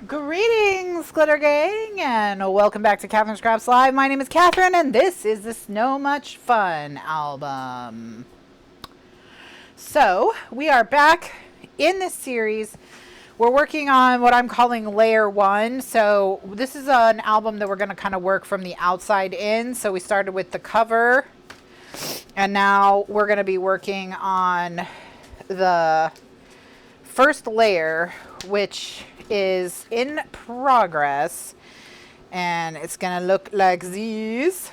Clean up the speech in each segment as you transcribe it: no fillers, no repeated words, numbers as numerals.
Greetings, Glitter Gang, and welcome back to Kathryn Scraps Live. My name is Kathryn, and this is the So Much Fun album. So, we are back in this series. We're working on what I'm calling Layer 1. So, this is an album that we're going to kind of work from the outside in. So, we started with the cover, and now we're going to be working on the first layer, which is in progress, and it's gonna look like these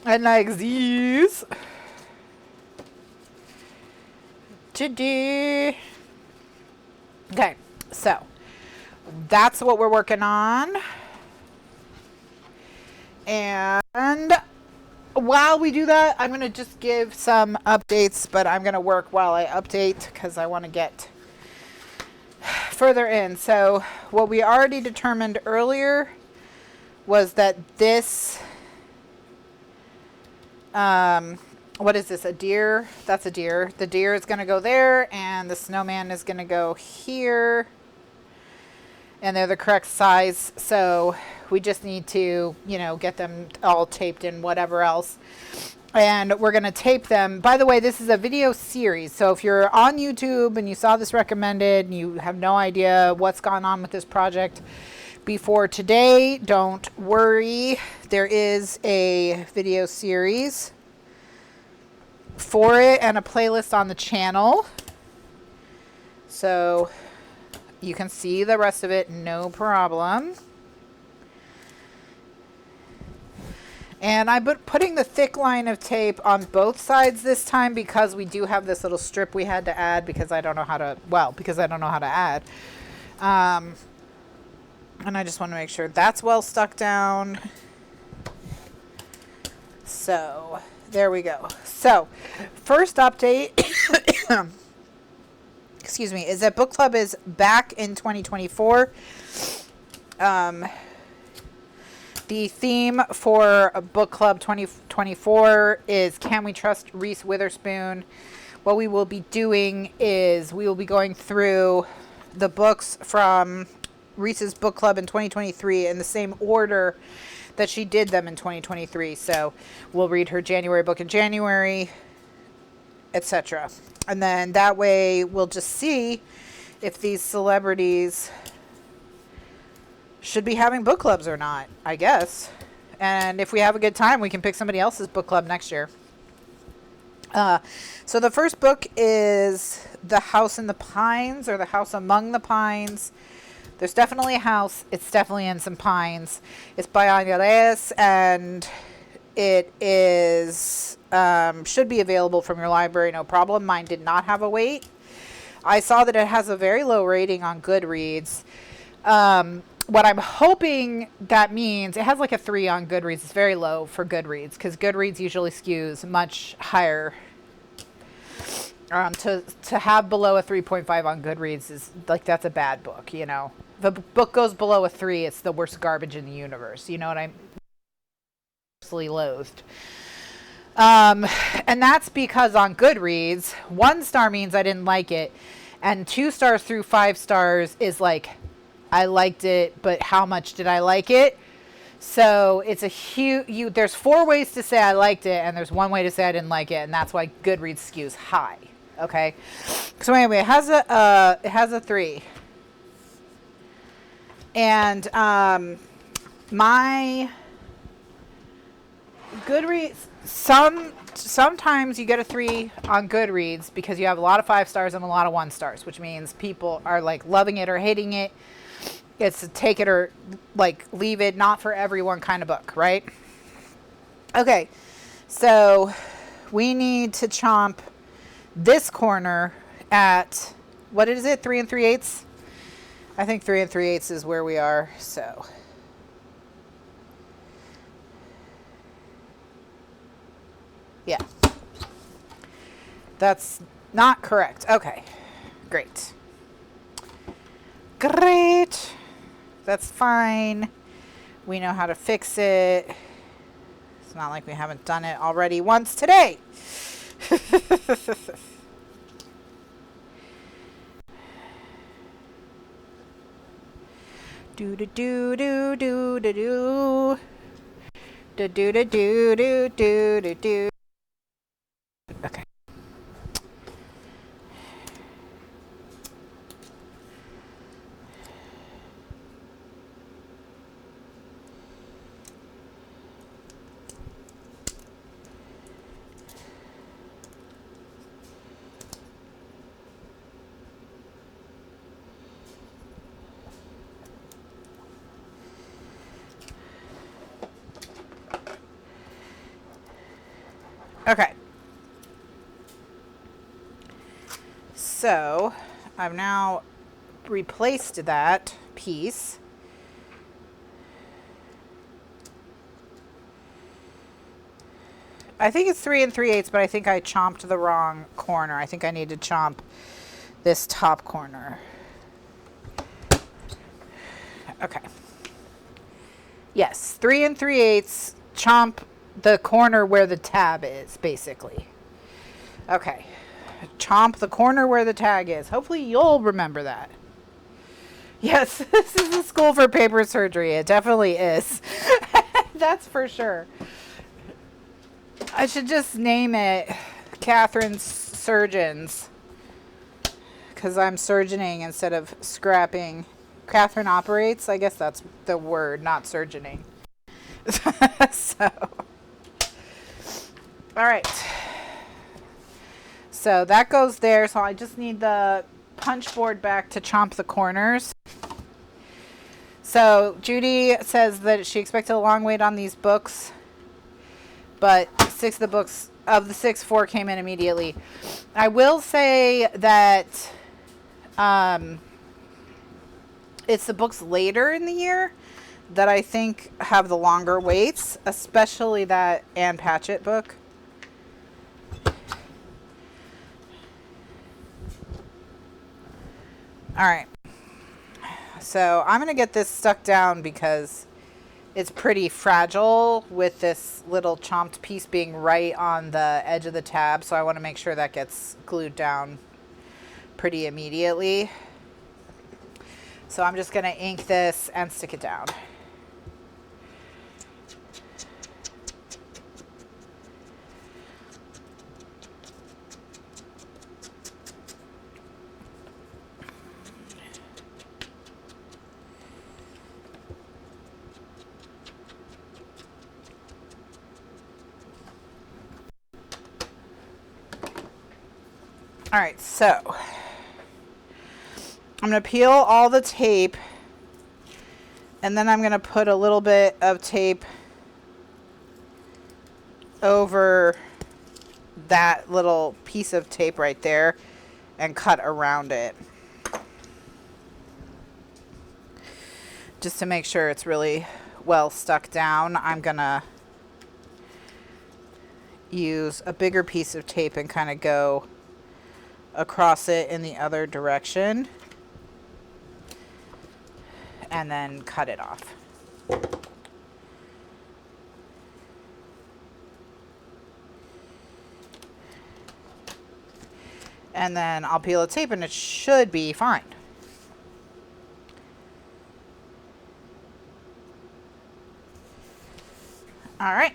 and like these today. Okay, so that's what we're working on, and while we do that, I'm gonna just give some updates, but I'm gonna work while I update because I want to get further in. So what we already determined earlier was that this, what is this, a deer? That's a deer. The deer is going to go there, and the snowman is going to go here, and they're the correct size. So we just need to, you know, get them all taped and whatever else. And we're going to tape them. By the way, this is a video series. So if you're on YouTube and you saw this recommended and you have no idea what's gone on with this project before today, don't worry. There is a video series for it and a playlist on the channel. So you can see the rest of it, no problem. And I'm putting the thick line of tape on both sides this time because we do have this little strip we had to add because I don't know how to, because I don't know how to add. And I just want to make sure that's well stuck down. So there we go. So first update, excuse me, is that book club is back in 2024. The theme for Book Club 2024 is Can We Trust Reese Witherspoon? What we will be doing is we will be going through the books from Reese's Book Club in 2023 in the same order that she did them in 2023. So we'll read her January book in January, etc. And then that way we'll just see if these celebrities should be having book clubs or not, I guess. And if we have a good time, we can pick somebody else's book club next year. So the first book is The House in the Pines, or The House Among the Pines. There's definitely a house. It's definitely in some pines. It's by Anya Reyes, and it is should be available from your library, no problem. Mine did not have a wait. I saw that it has a very low rating on Goodreads. What I'm hoping that means, it has like a 3 on Goodreads. It's very low for Goodreads because Goodreads usually skews much higher. To have below a 3.5 on Goodreads is like, that's a bad book, you know. If a book goes below a 3, it's the worst garbage in the universe. You know what I'm absolutely loathed. And that's because on Goodreads, 1 star means I didn't like it, and 2 stars through 5 stars is like, I liked it, but how much did I like it? So it's a huge, there's 4 ways to say I liked it, and there's 1 way to say I didn't like it, and that's why Goodreads skews high. Okay. So anyway, it has a 3. And my Goodreads, sometimes you get a 3 on Goodreads because you have a lot of 5 stars and a lot of 1 stars, which means people are like loving it or hating it. It's a take it or like leave it, not for everyone kind of book, right? Okay, so we need to chomp this corner at, what is it, 3 3/8? I think 3 3/8 is where we are, so. Yeah. That's not correct. Okay, great. Great. That's fine. We know how to fix it. It's not like we haven't done it already once today. Do do do do do do do. Do do do do do do do do. Okay. Okay. So I've now replaced that piece. I think it's 3 3/8, but I think I chomped the wrong corner. I think I need to chomp this top corner. Okay. Yes, 3 3/8. Chomp the corner where the tab is, basically. Okay. Chomp the corner where the tag is. Hopefully you'll remember that. Yes, this is a school for paper surgery. It definitely is. That's for sure. I should just name it Kathryn Surgeons, because I'm surgeoning instead of scrapping. Kathryn operates. I guess that's the word, not surgeoning. So, all right. So that goes there. So I just need the punch board back to chomp the corners. So Judy says that she expected a long wait on these books, but 6 of the books, of the 6, 4 came in immediately. I will say that it's the books later in the year that I think have the longer waits, especially that Ann Patchett book. All right. So I'm going to get this stuck down because it's pretty fragile with this little chomped piece being right on the edge of the tab. So I want to make sure that gets glued down pretty immediately. So I'm just going to ink this and stick it down. All right, so I'm going to peel all the tape, and then I'm going to put a little bit of tape over that little piece of tape right there and cut around it, just to make sure it's really well stuck down. I'm going to use a bigger piece of tape and kind of go across it in the other direction and then cut it off. And then I'll peel the tape and it should be fine. All right.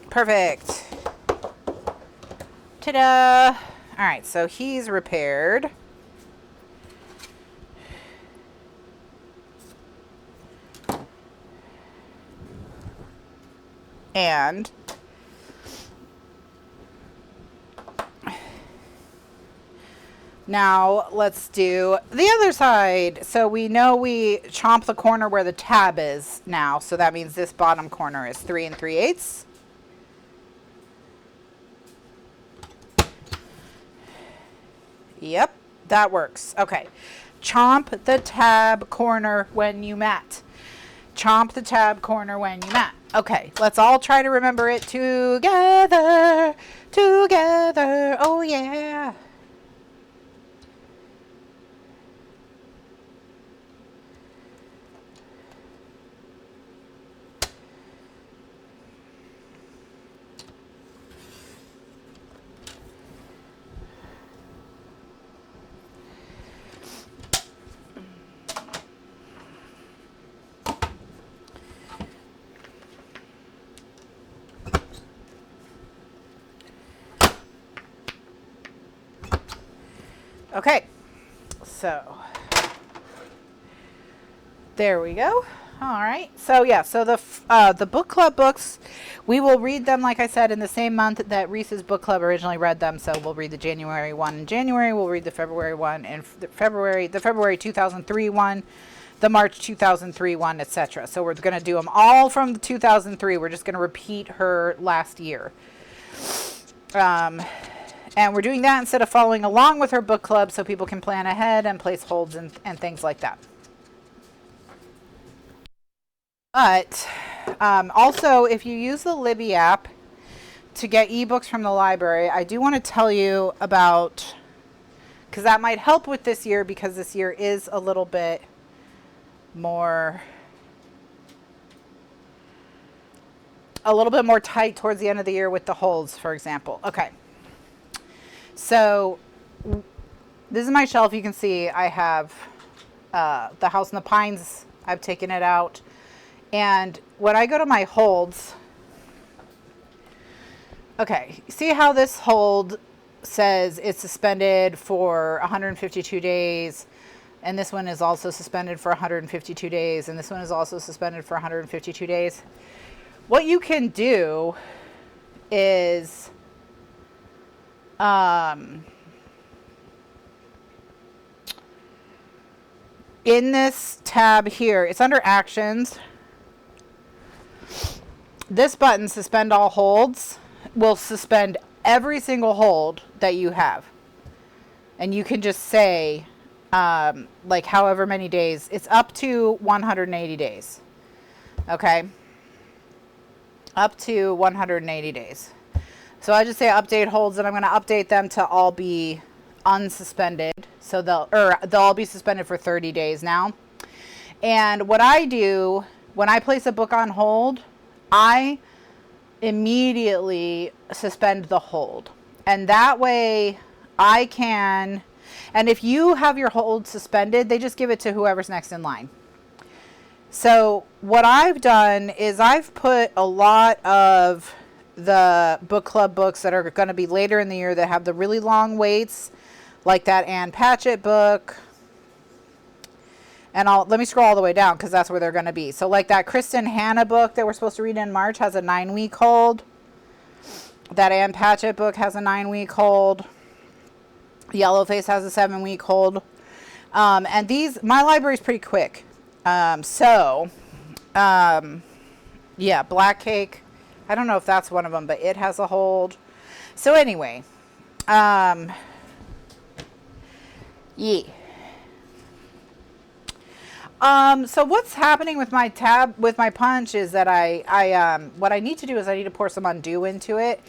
Perfect. Ta-da! All right, so he's repaired. And now let's do the other side. So we know we chomp the corner where the tab is now. So that means this bottom corner is 3 3/8. Yep, that works. Okay. Chomp the tab corner when you mat. Chomp the tab corner when you mat. Okay, let's all try to remember it together. Together. Oh, yeah. Okay, so there we go. All right. So yeah, so the book club books, we will read them, like I said, in the same month that Reese's book club originally read them. So we'll read the January one in January. We'll read the February one in February, the February 2003 one, the March 2003 one, etc. So we're going to do them all from the 2003. We're just going to repeat her last year. And we're doing that instead of following along with her book club, so people can plan ahead and place holds and things like that. But also, if you use the Libby app to get ebooks from the library, I do want to tell you about, because that might help with this year, because this year is a little bit more tight towards the end of the year with the holds, for example. Okay. So this is my shelf. You can see I have The House in the Pines. I've taken it out. And when I go to my holds, okay, see how this hold says it's suspended for 152 days, and this one is also suspended for 152 days, and this one is also suspended for 152 days. What you can do is in this tab here, it's under Actions. This button, Suspend All Holds, will suspend every single hold that you have. And you can just say, like, however many days. It's up to 180 days. Okay? Up to 180 days. So I just say update holds, and I'm going to update them to all be unsuspended. So they'll all be suspended for 30 days now. And what I do when I place a book on hold, I immediately suspend the hold. And that way I can, and if you have your hold suspended, they just give it to whoever's next in line. So what I've done is I've put a lot of the book club books that are going to be later in the year that have the really long waits, like that Ann Patchett book. And let me scroll all the way down because that's where they're going to be. So like that Kristen Hanna book that we're supposed to read in March has a 9-week hold. That Ann Patchett book has a 9-week hold. Yellowface has a 7-week hold. And these, my library is pretty quick. Yeah, Black Cake. I don't know if that's one of them, but it has a hold. So anyway, yeah. So what's happening with my punch is that what I need to do is I need to pour some Undo into it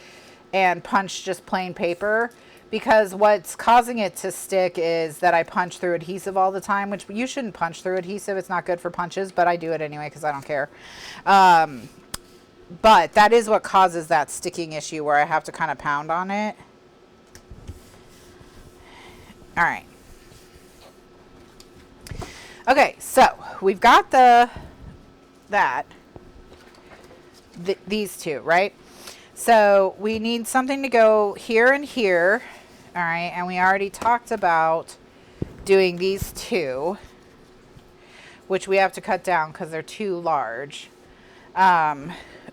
and punch just plain paper, because what's causing it to stick is that I punch through adhesive all the time, which you shouldn't punch through adhesive. It's not good for punches, but I do it anyway because I don't care. But that is what causes that sticking issue where I have to kind of pound on it. All right. Okay, so we've got these two, right? So we need something to go here and here, all right? And we already talked about doing these two, which we have to cut down because they're too large.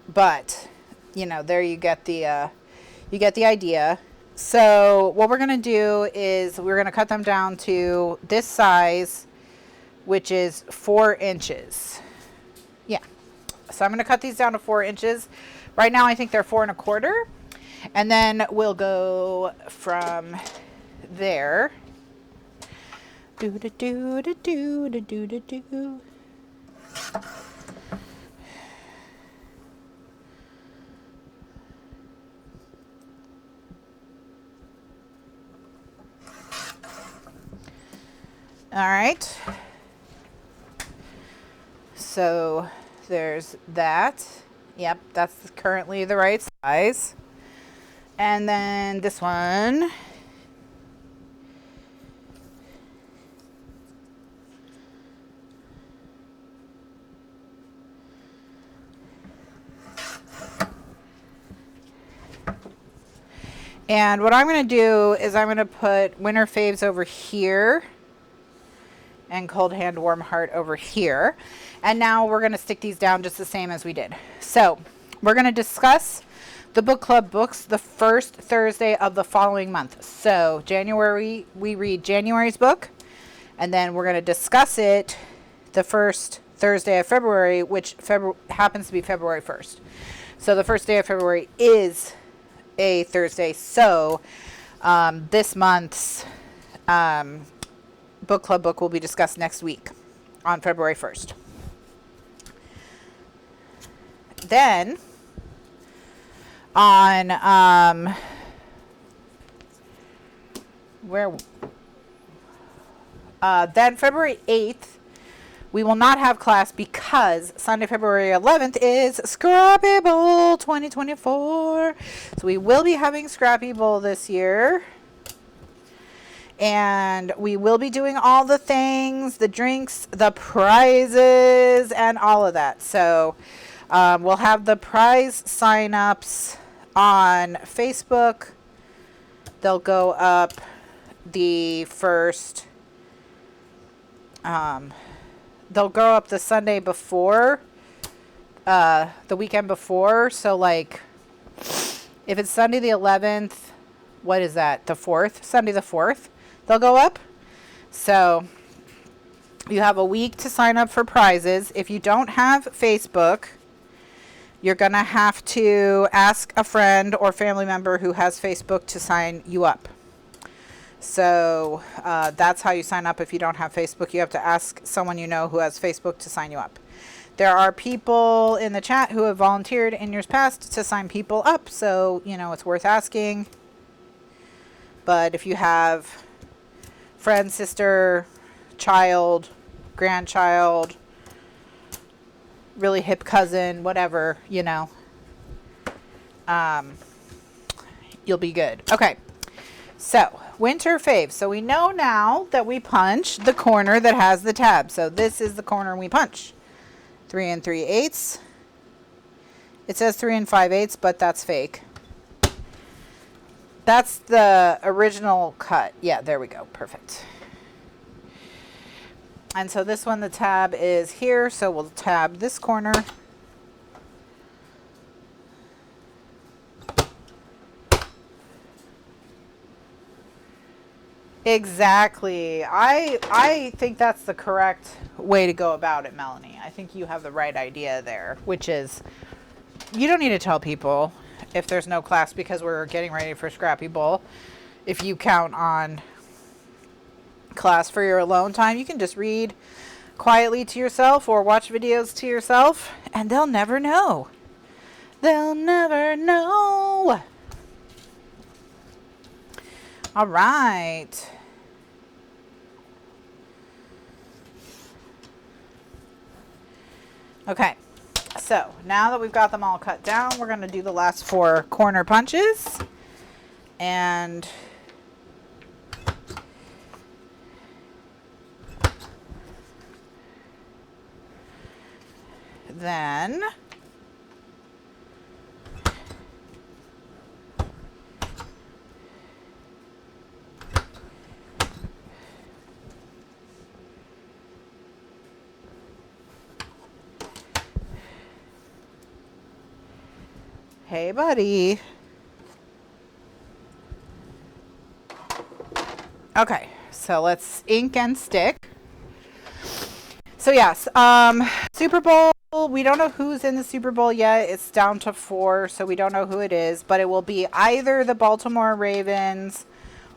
But you know, there you get the idea. So what we're gonna do is we're gonna cut them down to this size, which is 4 inches. Yeah. So I'm going to cut these down to 4 inches. Right now I think they're 4 1/4. And then we'll go from there. Do do do do do do do do do. All right. So there's that. Yep, that's currently the right size. And then this one. And what I'm going to do is I'm going to put winter faves over here and cold hand warm heart over here. And now we're going to stick these down just the same as we did. So we're going to discuss the book club books the first Thursday of the following month. So January, we read January's book, and then we're going to discuss it the first Thursday of February, which happens to be February 1st. So the first day of February is a Thursday. So this month's book club book will be discussed next week on February 1st. Then on then February 8th, we will not have class because Sunday, February 11th is Scrappy Bowl 2024. So we will be having Scrappy Bowl this year. And we will be doing all the things, the drinks, the prizes, and all of that. So we'll have the prize sign-ups on Facebook. They'll go up the first... they'll go up the Sunday before, the weekend before. So, like, if it's Sunday the 11th, what is that? The 4th? Sunday the 4th, they'll go up. So, you have a week to sign up for prizes. If you don't have Facebook, you're going to have to ask a friend or family member who has Facebook to sign you up. So that's how you sign up if you don't have Facebook. You have to ask someone you know who has Facebook to sign you up. There are people in the chat who have volunteered in years past to sign people up. So, you know, it's worth asking. But if you have friend, sister, child, grandchild, really hip cousin, whatever, you know, you'll be good. Okay. So, winter fave. So we know now that we punch the corner that has the tab. So this is the corner we punch. 3 3/8. It says 3 5/8, but that's fake. That's the original cut. Yeah, there we go. Perfect. And so this one, the tab is here. So we'll tab this corner. Exactly. I think that's the correct way to go about it, Melanie. I think you have the right idea there, which is you don't need to tell people if there's no class because we're getting ready for Scrappy Bowl. If you count on class for your alone time, you can just read quietly to yourself or watch videos to yourself, and they'll never know. They'll never know. All right. Okay, so now that we've got them all cut down, we're going to do the last 4 corner punches. And then hey, buddy. Okay, so let's ink and stick. So yes, Super Bowl, we don't know who's in the Super Bowl yet. It's down to 4, so we don't know who it is, but it will be either the Baltimore Ravens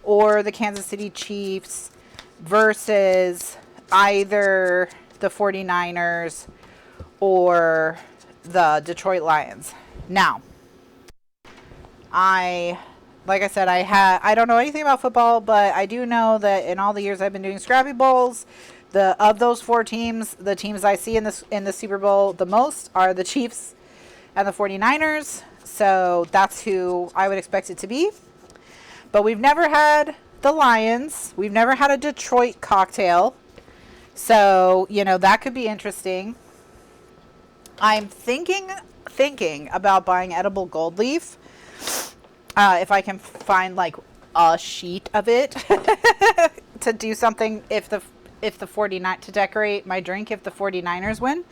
or the Kansas City Chiefs versus either the 49ers or the Detroit Lions. Now, like I said, I don't know anything about football, but I do know that in all the years I've been doing Scrappy Bowls, of those 4 teams, the teams I see in the Super Bowl the most are the Chiefs and the 49ers. So that's who I would expect it to be. But we've never had the Lions. We've never had a Detroit cocktail. So, you know, that could be interesting. I'm thinking about buying edible gold leaf. if I can find like a sheet of it to do something if the 49 to decorate my drink if the 49ers win.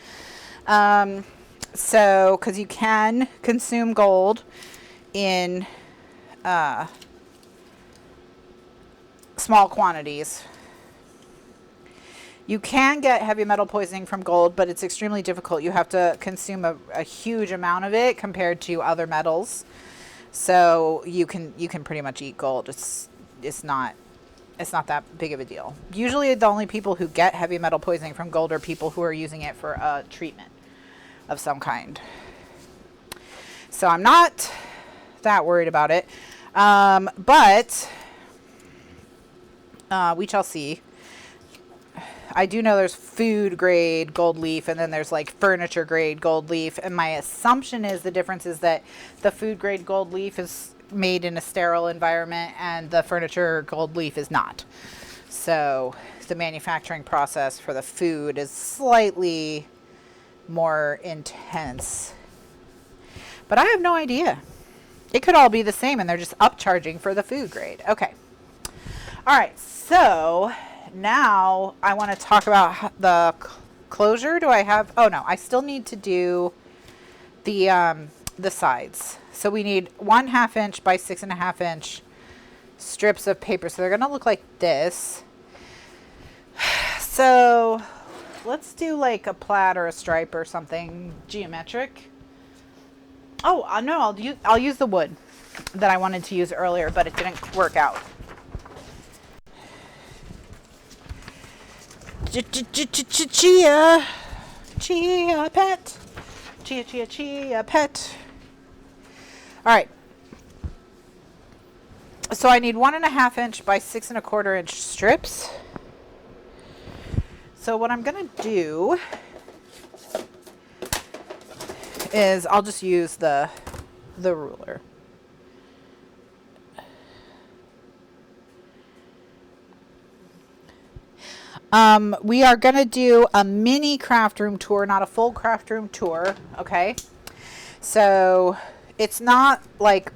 So because you can consume gold in small quantities. You can get heavy metal poisoning from gold, but it's extremely difficult. You have to consume a huge amount of it compared to other metals. So you can pretty much eat gold. It's not that big of a deal. Usually the only people who get heavy metal poisoning from gold are people who are using it for a treatment of some kind. So I'm not that worried about it. But we shall see. I do know there's food grade gold leaf and then there's like furniture grade gold leaf. And my assumption is the difference is that the food grade gold leaf is made in a sterile environment and the furniture gold leaf is not. So the manufacturing process for the food is slightly more intense. But I have no idea. It could all be the same and they're just upcharging for the food grade. Okay. All right. So now I want to talk about the closure. Do I have, oh no, I still need to do the sides. So we need 1/2 inch by 6.5 inch strips of paper. So they're going to look like this. So let's do like a plaid or a stripe or something geometric. Oh, no, I'll use the wood that I wanted to use earlier, but it didn't work out. Chia pet. Chia pet. All right. So I need 1.5 inch by 6.25 inch strips. So what I'm going to do is I'll just use the ruler. We are going to do a mini craft room tour, not a full craft room tour. Okay. So it's not like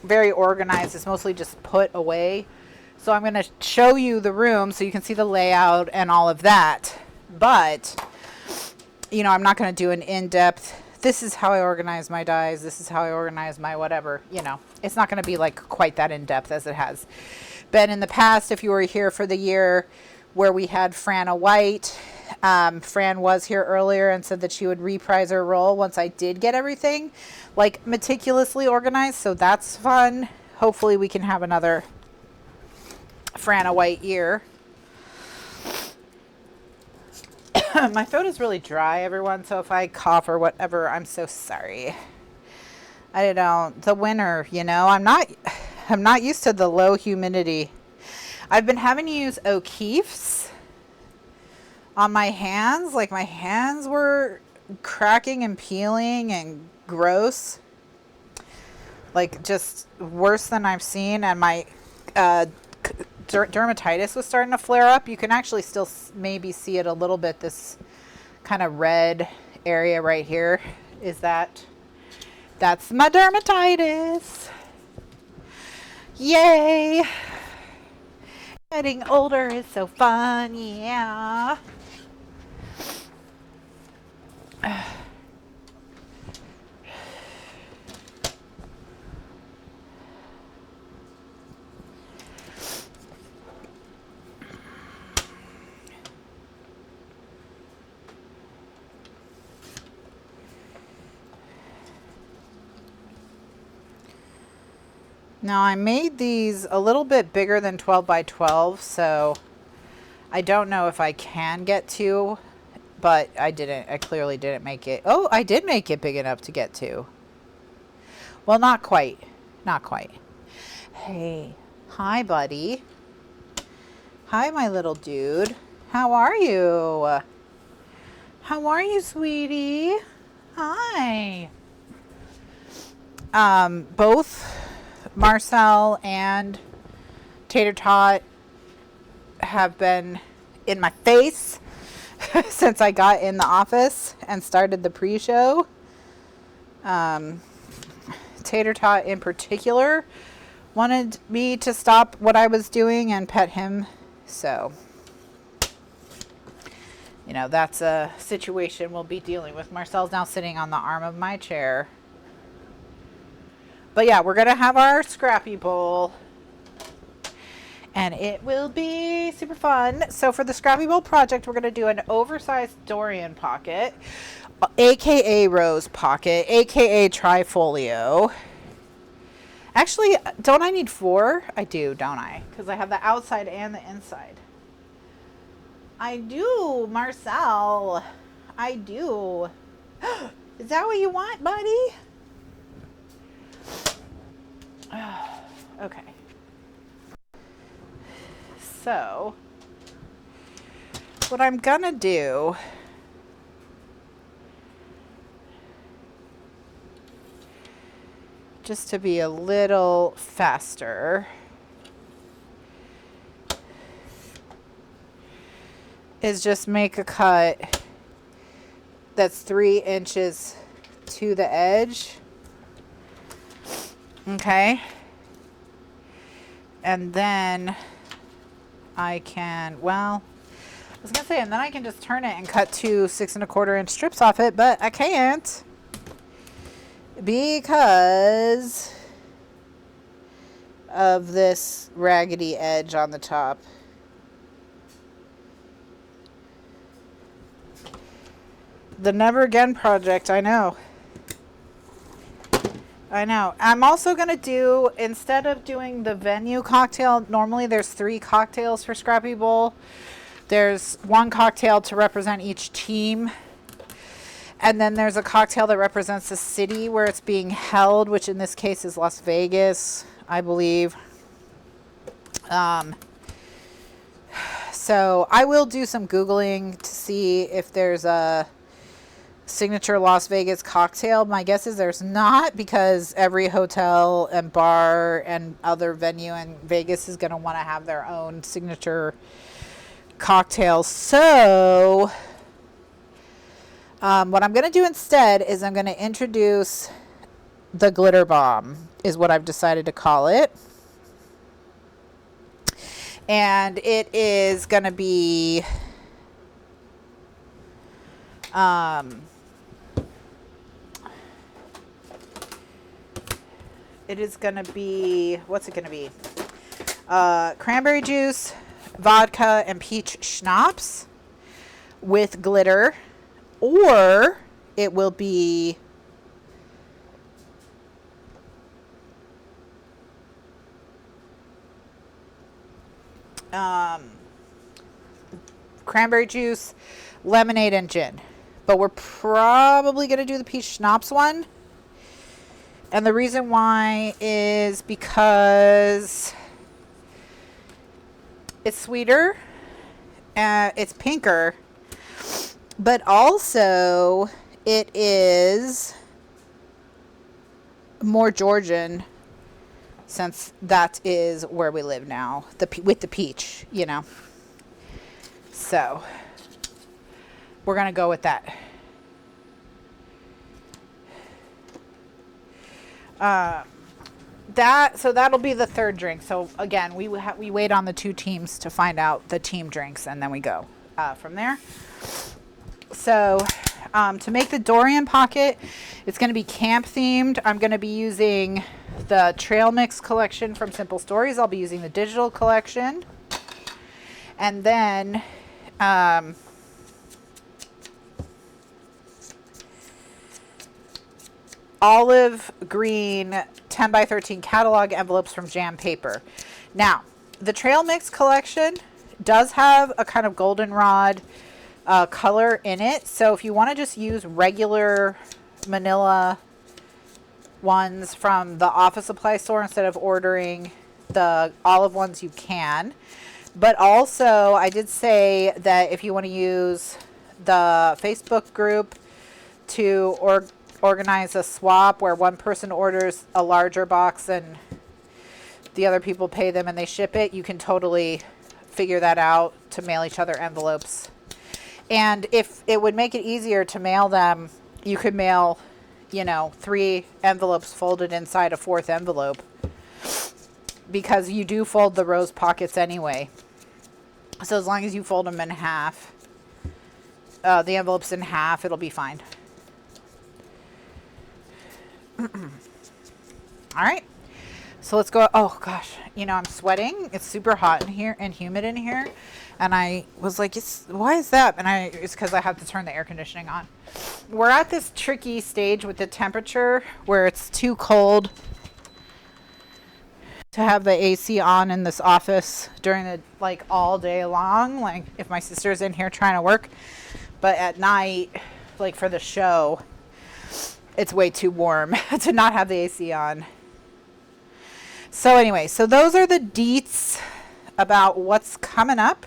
very organized. It's mostly just put away. So I'm going to show you the room so you can see the layout and all of that. But, you know, I'm not going to do an in-depth, this is how I organize my dies. This is how I organize my whatever, you know, it's not going to be like quite that in-depth as it has been in the past. If you were here for the year where we had Franna White, Fran was here earlier and said that she would reprise her role once I did get everything like meticulously organized. So that's fun. Hopefully we can have another Franna White year. My throat is really dry, everyone. So if I cough or whatever, I'm so sorry. I don't, the winter, you know, I'm not used to the low humidity. I've been having to use O'Keeffe's on my hands. Like my hands were cracking and peeling and gross. Like just worse than I've seen. And my dermatitis was starting to flare up. You can actually still maybe see it a little bit. This kind of red area right here is that's my dermatitis. Yay. Getting older is so fun. Yeah. Now I made these a little bit bigger than 12 by 12, so I don't know if I can get to, but I clearly didn't make it. Oh, I did make it big enough to get to. Well, not quite. Not quite. Hey, hi buddy. Hi, my little dude. How are you? How are you, sweetie? Hi. Both Marcel and Tater Tot have been in my face since I got in the office and started the pre-show. Tater Tot in particular wanted me to stop what I was doing and pet him. So, you know, that's a situation we'll be dealing with. Marcel's now sitting on the arm of my chair. But yeah, we're going to have our Scrappy Bowl. And it will be super fun. So for the Scrappy Bowl project, we're going to do an oversized Dorian pocket, aka Rose pocket, aka Trifolio. Actually, don't I need 4? I do, don't I? Because I have the outside and the inside. I do, Marcel. I do. Is that what you want, buddy? Okay. So, what I'm gonna do just to be a little faster is just make a cut that's 3 inches to the edge. Okay. And then I can, well, I was gonna say, and then I can just turn it and cut 2 6 1/4 inch strips off it, but I can't because of this raggedy edge on the top. The Never Again project, I know. I know. I'm also going to do, instead of doing the venue cocktail, normally there's 3 cocktails for Scrappy Bowl. There's 1 cocktail to represent each team. And then there's a cocktail that represents the city where it's being held, which in this case is Las Vegas, I believe. So I will do some Googling to see if there's a signature Las Vegas cocktail. My guess is there's not, because every hotel and bar and other venue in Vegas is going to want to have their own signature cocktail. So what I'm going to do instead is I'm going to introduce the glitter bomb, is what I've decided to call it. And it is going to be what's it going to be? Cranberry juice, vodka, and peach schnapps with glitter. Or it will be cranberry juice, lemonade, and gin. But we're probably going to do the peach schnapps one. And the reason why is because it's sweeter, it's pinker, but also it is more Georgian, since that is where we live now, with the peach, you know. So we're going to go with that. So that'll be the 3rd drink. So again, we wait on the 2 teams to find out the team drinks, and then we go from there. So to make the Dorian pocket, it's going to be camp themed. I'm going to be using the Trail Mix collection from Simple Stories. I'll be using the digital collection, and then olive green 10 by 13 catalog envelopes from Jam Paper. Now, the Trail Mix collection does have a kind of goldenrod color in it. So if you want to just use regular manila ones from the office supply store instead of ordering the olive ones, you can. But also, I did say that if you want to use the Facebook group to organize a swap where one person orders a larger box and the other people pay them and they ship it, you can totally figure that out to mail each other envelopes. And if it would make it easier to mail them, you could mail, 3 envelopes folded inside a 4th envelope. because you do fold the rose pockets anyway. So as long as you fold them in half, the envelopes in half, it'll be fine. All right. So let's go. Oh gosh, you know, I'm sweating. It's super hot in here and humid in here. And I was like, why is that? And it's because I have to turn the air conditioning on. We're at this tricky stage with the temperature where it's too cold to have the AC on in this office during the, like, all day long. Like if my sister's in here trying to work, but at night, like for the show, it's way too warm to not have the AC on. So anyway, so those are the deets about what's coming up.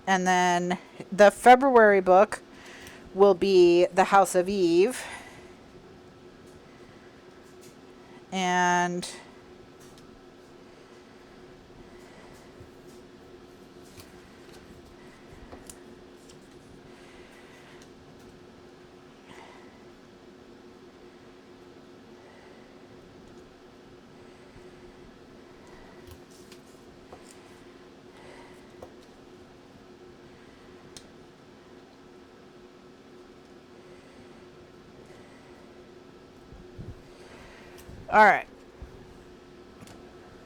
And then the February book will be The House of Eve. And all right.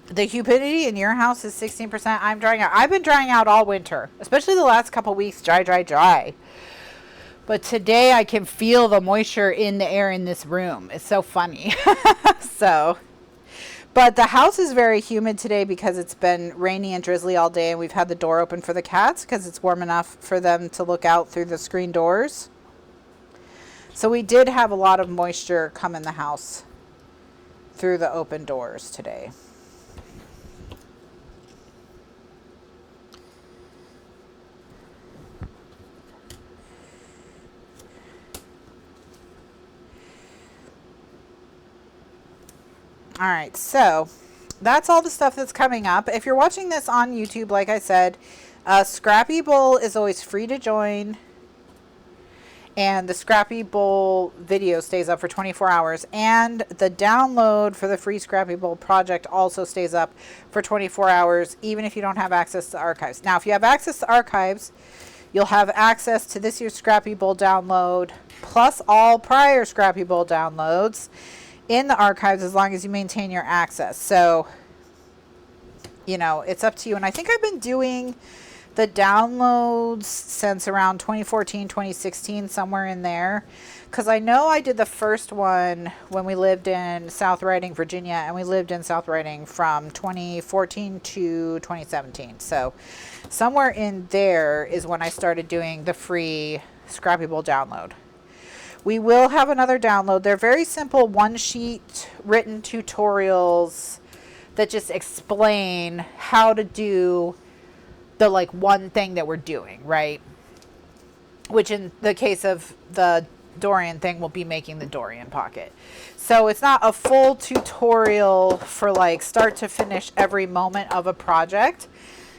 The humidity in your house is 16%. I'm drying out. I've been drying out all winter, especially the last couple weeks. Dry. But today I can feel the moisture in the air in this room. It's so funny. But the house is very humid today because it's been rainy and drizzly all day, and we've had the door open for the cats because it's warm enough for them to look out through the screen doors. So we did have a lot of moisture come in the house through the open doors today. All right, so that's all the stuff that's coming up. If you're watching this on YouTube, like I said, Scrappy Bowl is always free to join. And the Scrappy Bowl video stays up for 24 hours. And the download for the free Scrappy Bowl project also stays up for 24 hours, even if you don't have access to archives. Now, if you have access to archives, you'll have access to this year's Scrappy Bowl download, plus all prior Scrappy Bowl downloads in the archives, as long as you maintain your access. So, you know, it's up to you. And I think I've been doing the downloads since around 2014, 2016, somewhere in there. Because I know I did the first one when we lived in South Riding, Virginia, and we lived in South Riding from 2014 to 2017. So somewhere in there is when I started doing the free Scrappy Bowl download. We will have another download. They're very simple one-sheet written tutorials that just explain how to do the like one thing that we're doing, right? Which in the case of the Dorian thing, we'll be making the Dorian pocket. So it's not a full tutorial for like start to finish every moment of a project.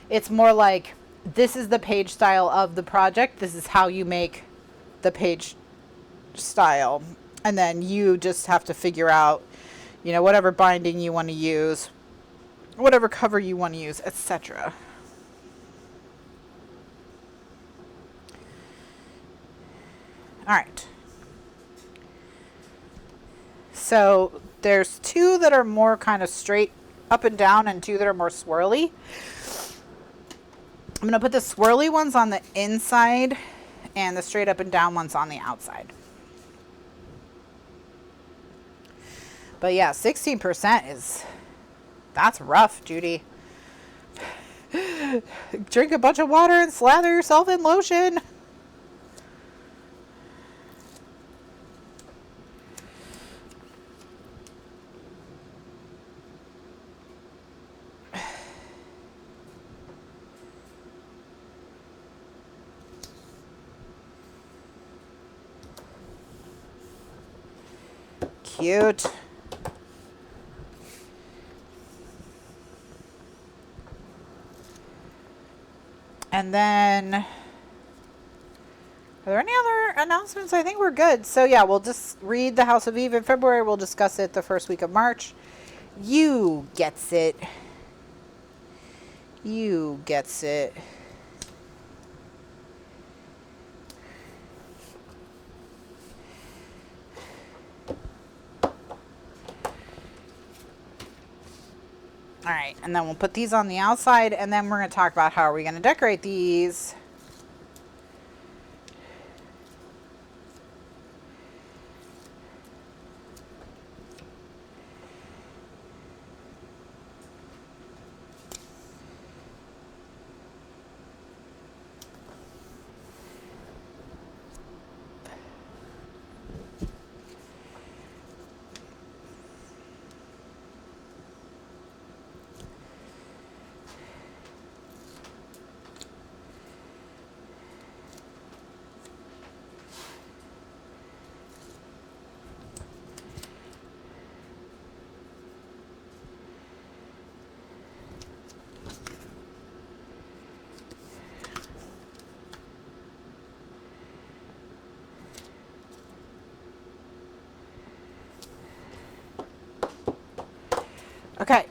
It's more like, this is the page style of the project. This is how you make the page style. And then you just have to figure out, you know, whatever binding you want to use, whatever cover you want to use, etc. All right. So there's two that are more kind of straight up and down and two that are more swirly. I'm going to put the swirly ones on the inside and the straight up and down ones on the outside. But yeah, 16% that's rough, Judy. Drink a bunch of water and slather yourself in lotion. Cute. And then, are there any other announcements? I think we're good. So yeah, we'll just read The House of Eve in February. We'll discuss it the first week of March. You gets it. You gets it. All right, and then we'll put these on the outside, and then we're going to talk about how are we going to decorate these. Okay.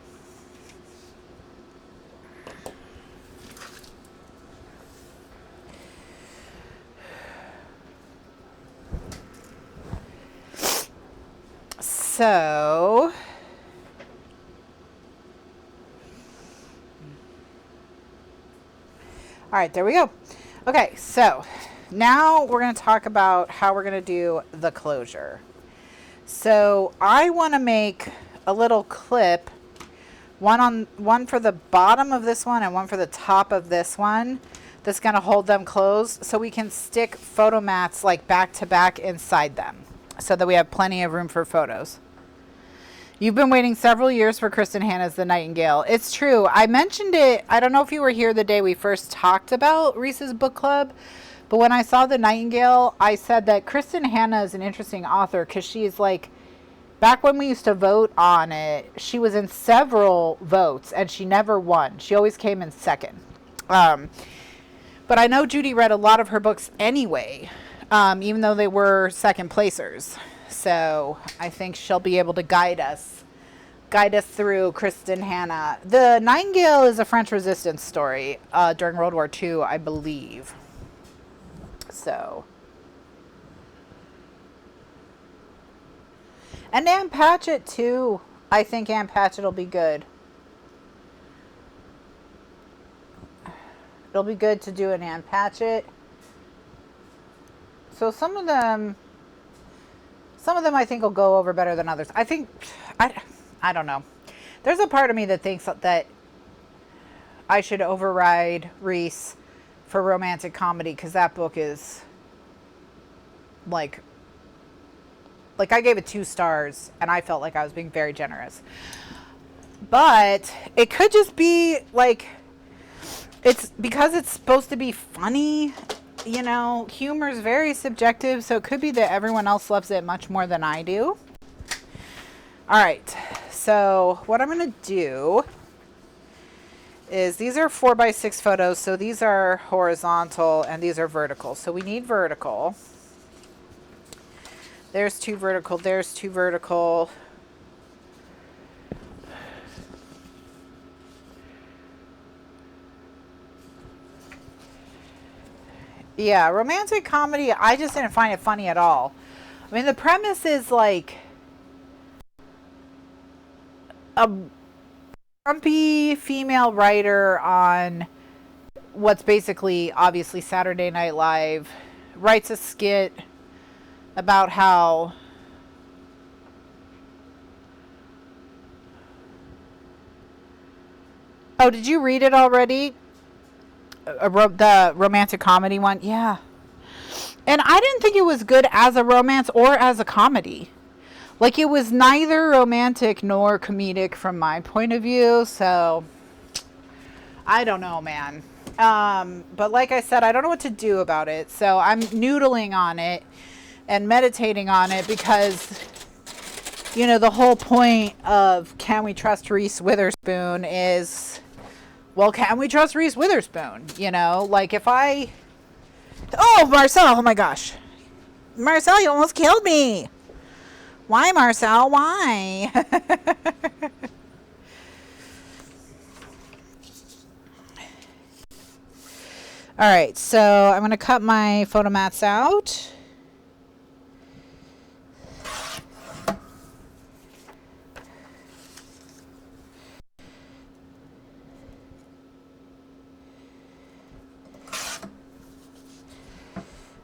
So, all right, there we go. Okay, so now we're going to talk about how we're going to do the closure. So I want to make a little clip, one for the bottom of this one and one for the top of this one, that's going to hold them closed so we can stick photo mats like back to back inside them so that we have plenty of room for photos. You've been waiting several years for Kristin Hanna's The Nightingale. It's true. I mentioned it. I don't know if you were here the day we first talked about Reese's Book Club, but when I saw The Nightingale, I said that Kristin Hanna is an interesting author because she is like, back when we used to vote on it, she was in several votes and she never won. She always came in second. But I know Judy read a lot of her books anyway, even though they were second placers. So I think she'll be able to guide us through Kristin Hanna. The Nightingale is a French resistance story during World War II, I believe. So, and Ann Patchett too. I think Ann Patchett will be good. It'll be good to do an Ann Patchett. So some of them I think will go over better than others. I think, I don't know. There's a part of me that thinks that I should override Reese for romantic comedy because that book is like I gave it 2 stars and I felt like I was being very generous. But it could just be like, it's because it's supposed to be funny. You know, humor is very subjective, so it could be that everyone else loves it much more than I do. All right, so what I'm going to do is, these are 4x6 photos, so these are horizontal and these are vertical. So we need vertical. There's 2 vertical, there's 2 vertical. Yeah, romantic comedy, I just didn't find it funny at all. I mean, the premise is like a grumpy female writer on what's basically, obviously, Saturday Night Live, writes a skit about how oh, did you read it already? The romantic comedy one? Yeah. And I didn't think it was good as a romance or as a comedy. Like, it was neither romantic nor comedic from my point of view. So, I don't know, man. But like I said, I don't know what to do about it. So, I'm noodling on it and meditating on it because, you know, the whole point of Can We Trust Reese Witherspoon is, well, can we trust Reese Witherspoon? You know, like if I... Oh, Marcel, oh my gosh. Marcel, you almost killed me. Why, Marcel? Why? All right, so I'm going to cut my photo mats out.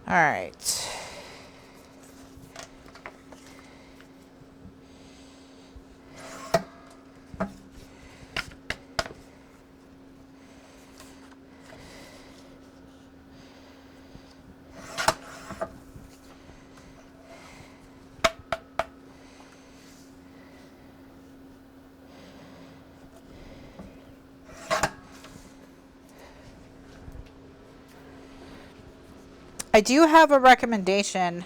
All right. I do have a recommendation,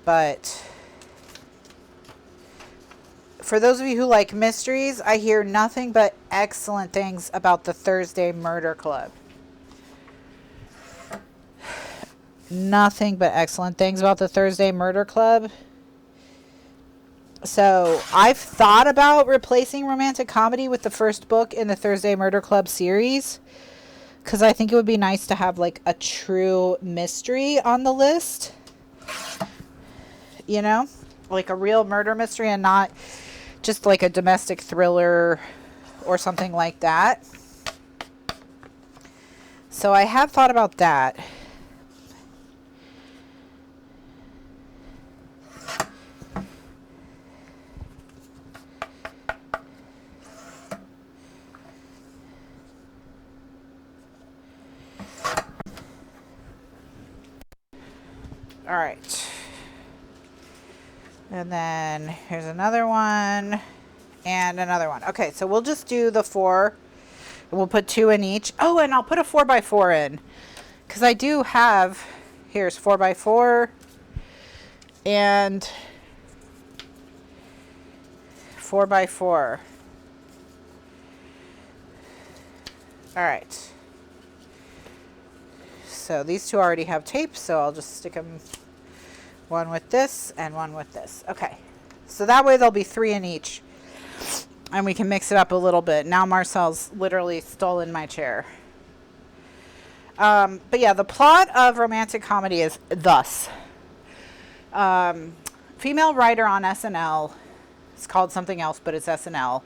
but for those of you who like mysteries, I hear nothing but excellent things about the Thursday Murder Club. Nothing but excellent things about the Thursday Murder Club. So I've thought about replacing romantic comedy with the first book in the Thursday Murder Club series, because I think it would be nice to have like a true mystery on the list. You know, like a real murder mystery and not just like a domestic thriller or something like that. So I have thought about that. All right. And then here's another one and another one. Okay, so we'll just do the 4. We'll put 2 in each. Oh, and I'll put a 4x4 in, because I do have, here's 4x4 and 4x4. All right. So these 2 already have tape, so I'll just stick them, one with this and one with this. Okay, so that way there'll be 3 in each, and we can mix it up a little bit. Now Marcel's literally stolen my chair. But yeah, the plot of romantic comedy is thus. Female writer on SNL, it's called something else, but it's SNL,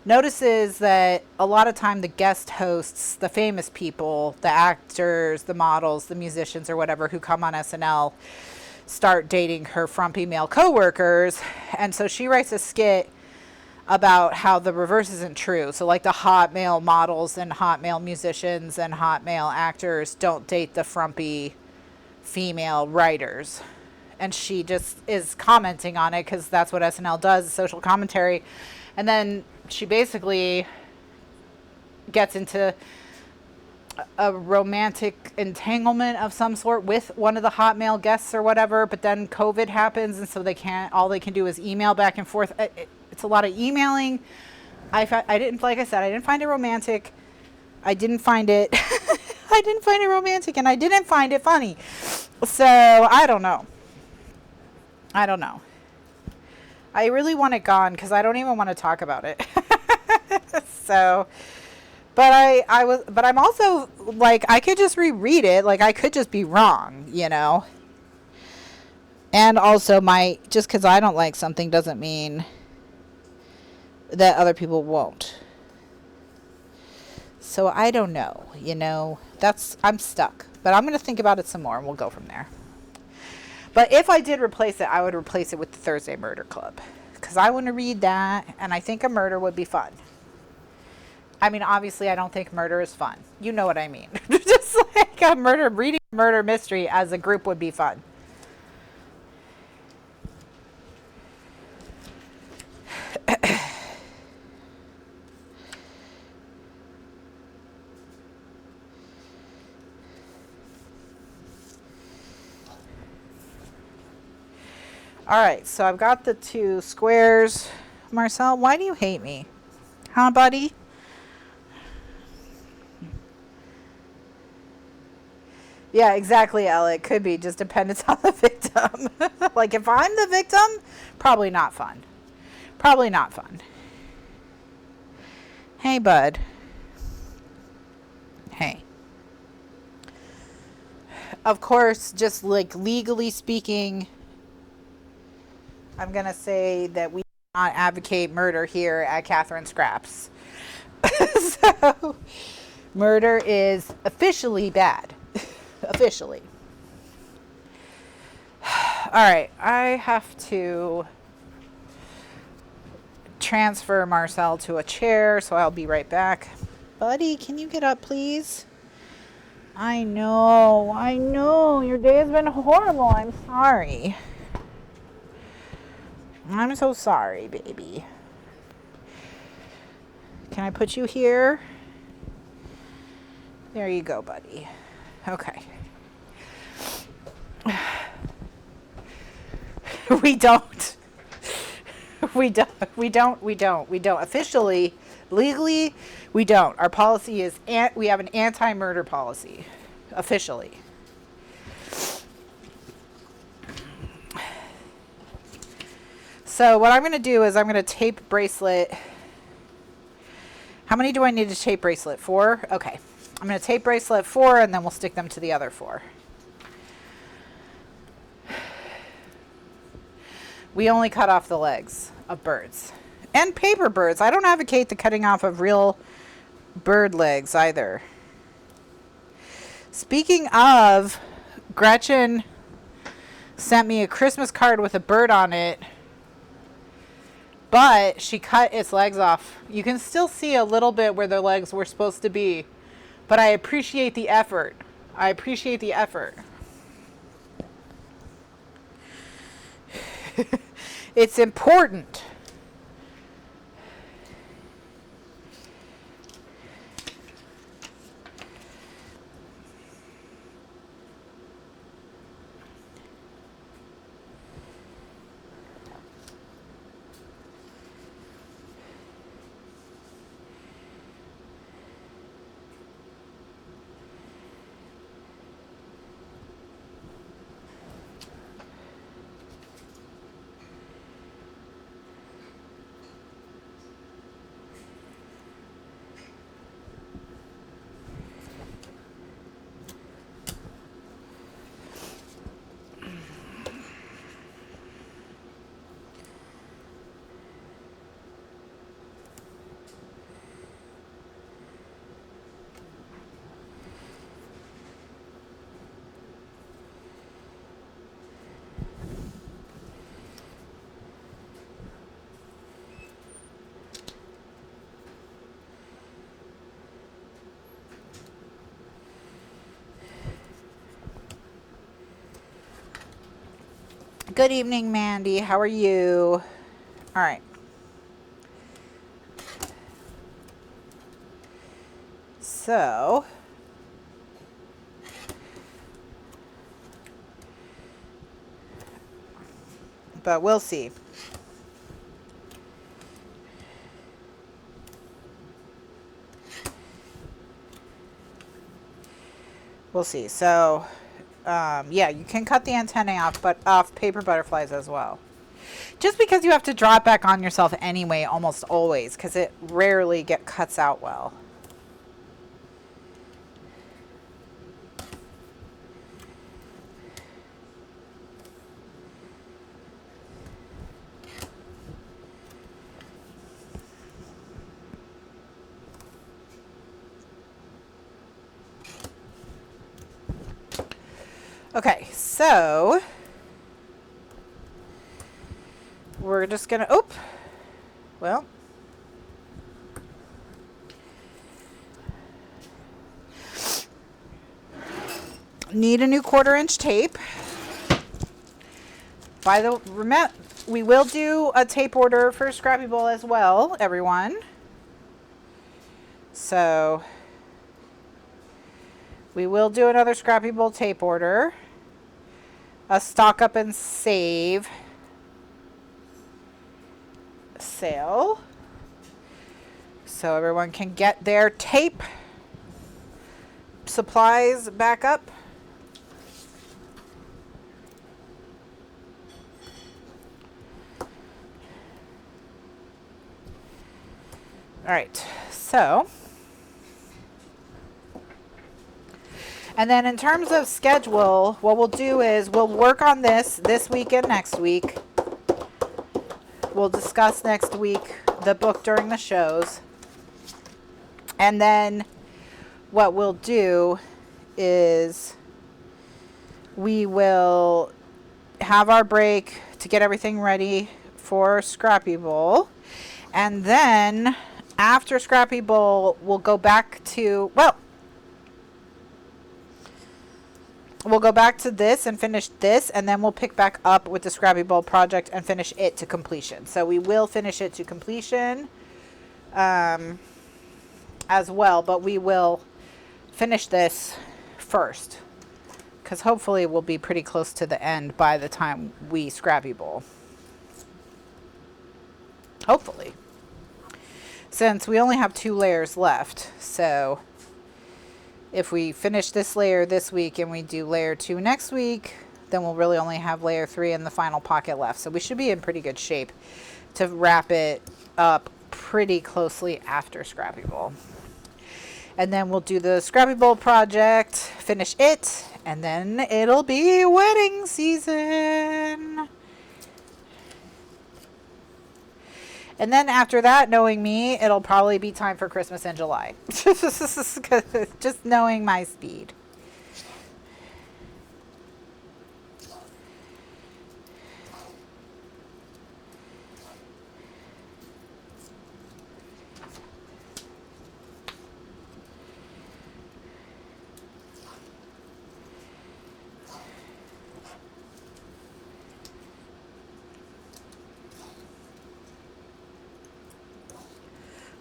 notices that a lot of time the guest hosts, the famous people, the actors, the models, the musicians or whatever who come on SNL, start dating her frumpy male coworkers. And so she writes a skit about how the reverse isn't true. So like the hot male models and hot male musicians and hot male actors don't date the frumpy female writers. And she just is commenting on it because that's what SNL does, social commentary. And then she basically gets into a romantic entanglement of some sort with one of the hot male guests or whatever, but then COVID happens, and so all they can do is email back and forth. It's a lot of emailing. I didn't, like I said, I didn't find it romantic. I didn't find it I didn't find it romantic, and I didn't find it funny. So I don't know. I really want it gone because I don't even want to talk about it. So, but I'm also like, I could just reread it. Like, I could just be wrong, you know? And also just because I don't like something doesn't mean that other people won't. So I don't know, you know, I'm stuck, but I'm going to think about it some more and we'll go from there. But if I did replace it, I would replace it with the Thursday Murder Club, because I want to read that, and I think a murder would be fun. I mean, obviously, I don't think murder is fun. You know what I mean. Just like reading a murder mystery as a group would be fun. All right, so I've got the 2 squares. Marcel, why do you hate me? Huh, buddy? Yeah, exactly, Alec. Could be. Just depends on the victim. Like, if I'm the victim, probably not fun. Probably not fun. Hey, bud. Hey. Of course, just like legally speaking, I'm going to say that we do not advocate murder here at Kathryn Scraps. So, murder is officially bad. Officially. All right, I have to transfer Marcel to a chair, so I'll be right back. Buddy, can you get up, please? I know. Your day has been horrible. I'm sorry. I'm so sorry, baby. Can I put you here? There you go, buddy. Okay. We don't. We don't. Officially, legally, we don't. Our policy is, we have an anti-murder policy. Officially. So what I'm going to do is I'm going to tape bracelet. How many do I need to tape bracelet? 4? Okay. I'm going to tape bracelet 4 and then we'll stick them to the other 4. We only cut off the legs of birds. And paper birds. I don't advocate the cutting off of real bird legs either. Speaking of, Gretchen sent me a Christmas card with a bird on it, but she cut its legs off. You can still see a little bit where the legs were supposed to be, but I appreciate the effort. I appreciate the effort. It's important. Good evening, Mandy. How are you? All right. So, but we'll see. We'll see. So, yeah, you can cut the antennae off, but off paper butterflies as well. Just because you have to draw it back on yourself anyway, almost always, because it rarely cuts out well. Okay, so we're just gonna, well, need a new 1/4" tape. By the remember, we will do a tape order for Scrappy Bowl as well, everyone. So we will do another Scrappy Bowl tape order. A stock up and save sale, so everyone can get their tape supplies back up. All right, so And then in terms of schedule, what we'll do is we'll work on this week and next week. We'll discuss next week the book during the shows. And then what we'll do is we will have our break to get everything ready for Scrappy Bowl. And then after Scrappy Bowl, we'll go back to, well, we'll go back to this and finish this, and then we'll pick back up with the Scrappy Bowl project and finish it to completion. So we will finish it to completion as well, but we will finish this first, because hopefully we'll be pretty close to the end by the time we Scrappy Bowl. Hopefully. Since we only have 2 layers left, so if we finish this layer this week and we do layer 2 next week, then we'll really only have layer 3 in the final pocket left. So we should be in pretty good shape to wrap it up pretty closely after Scrappy Bowl. And then we'll do the Scrappy Bowl project, finish it, and then it'll be wedding season. And then after that, knowing me, it'll probably be time for Christmas in July. Just knowing my speed.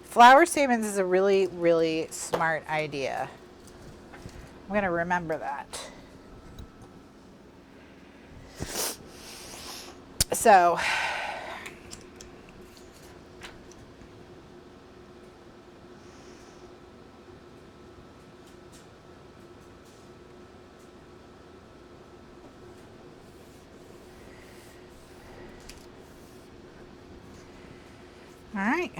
Flower statements is a really, really smart idea. I'm going to remember that. So, all right.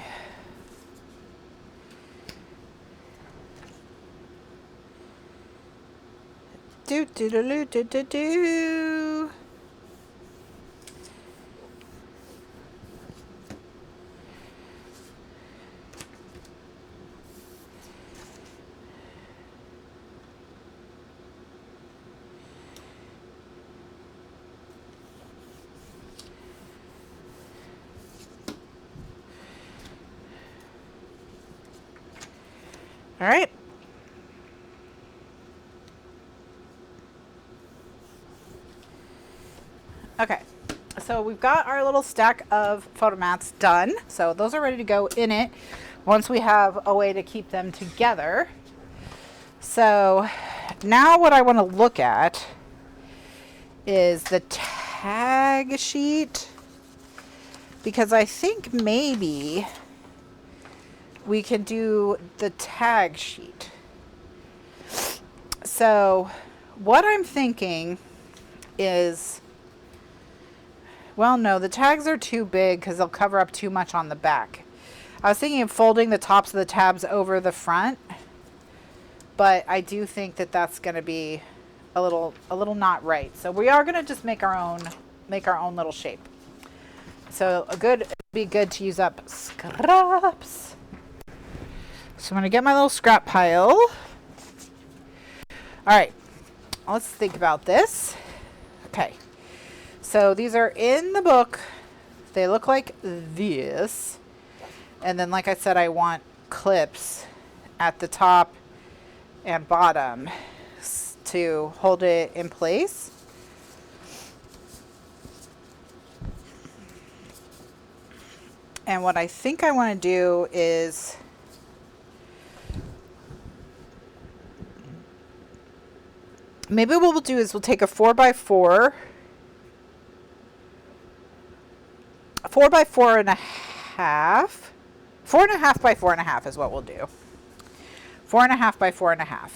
Do do do do do do do. All right. Okay, so we've got our little stack of photo mats done. So those are ready to go in it once we have a way to keep them together. So now what I want to look at is the tag sheet, because I think maybe we can do the tag sheet. So what I'm thinking is, well, no, the tags are too big because they'll cover up too much on the back. I was thinking of folding the tops of the tabs over the front, but I do think that that's going to be a little not right. So we are going to just make our own little shape. So it'd be good to use up scraps. So I'm going to get my little scrap pile. All right, let's think about this. Okay. So these are in the book. They look like this. And then, like I said, I want clips at the top and bottom to hold it in place. And what I think I want to do is maybe what we'll do is we'll take a 4x4. 4x4.5. 4.5 by 4.5 is what we'll do. 4.5 by 4.5.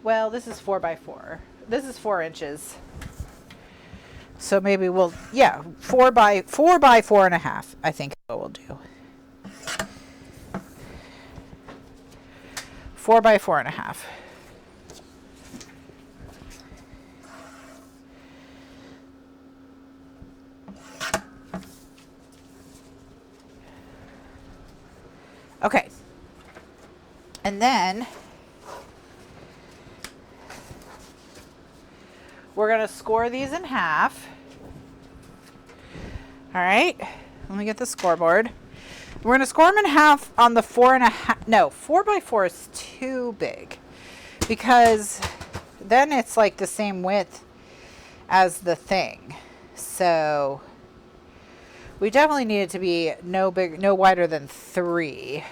Well, this is 4x4. This is 4 inches. So maybe we'll, yeah, 4 by 4.5. I think what we'll do. 4 by 4.5. And then we're going to score these in half. All right, let me get the scoreboard. We're going to score them in half on the 4.5. No, 4x4 is too big because then it's like the same width as the thing. So we definitely need it to be no wider than 3.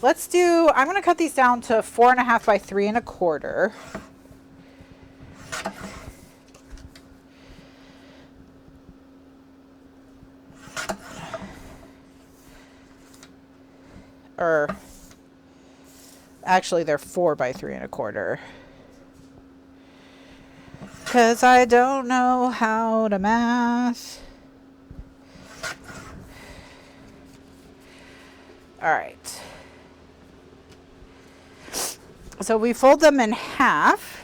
Let's do, I'm going to cut these down to 4.5 by 3.25. Or actually they're 4 by 3.25. Because I don't know how to math. All right. So we fold them in half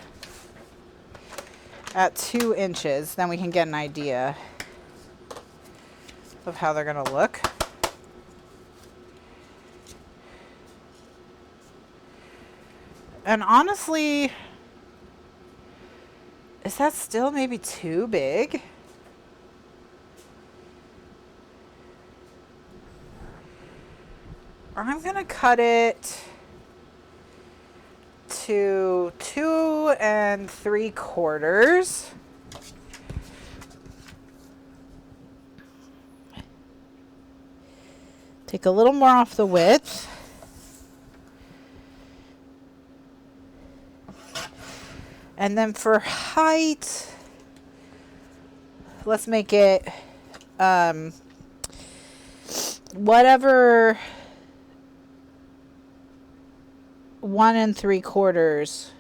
at 2 inches. Then we can get an idea of how they're going to look. And honestly, is that still maybe too big? I'm going to cut it to 2 3/4. Take a little more off the width. And then for height, let's make it whatever 1 3/4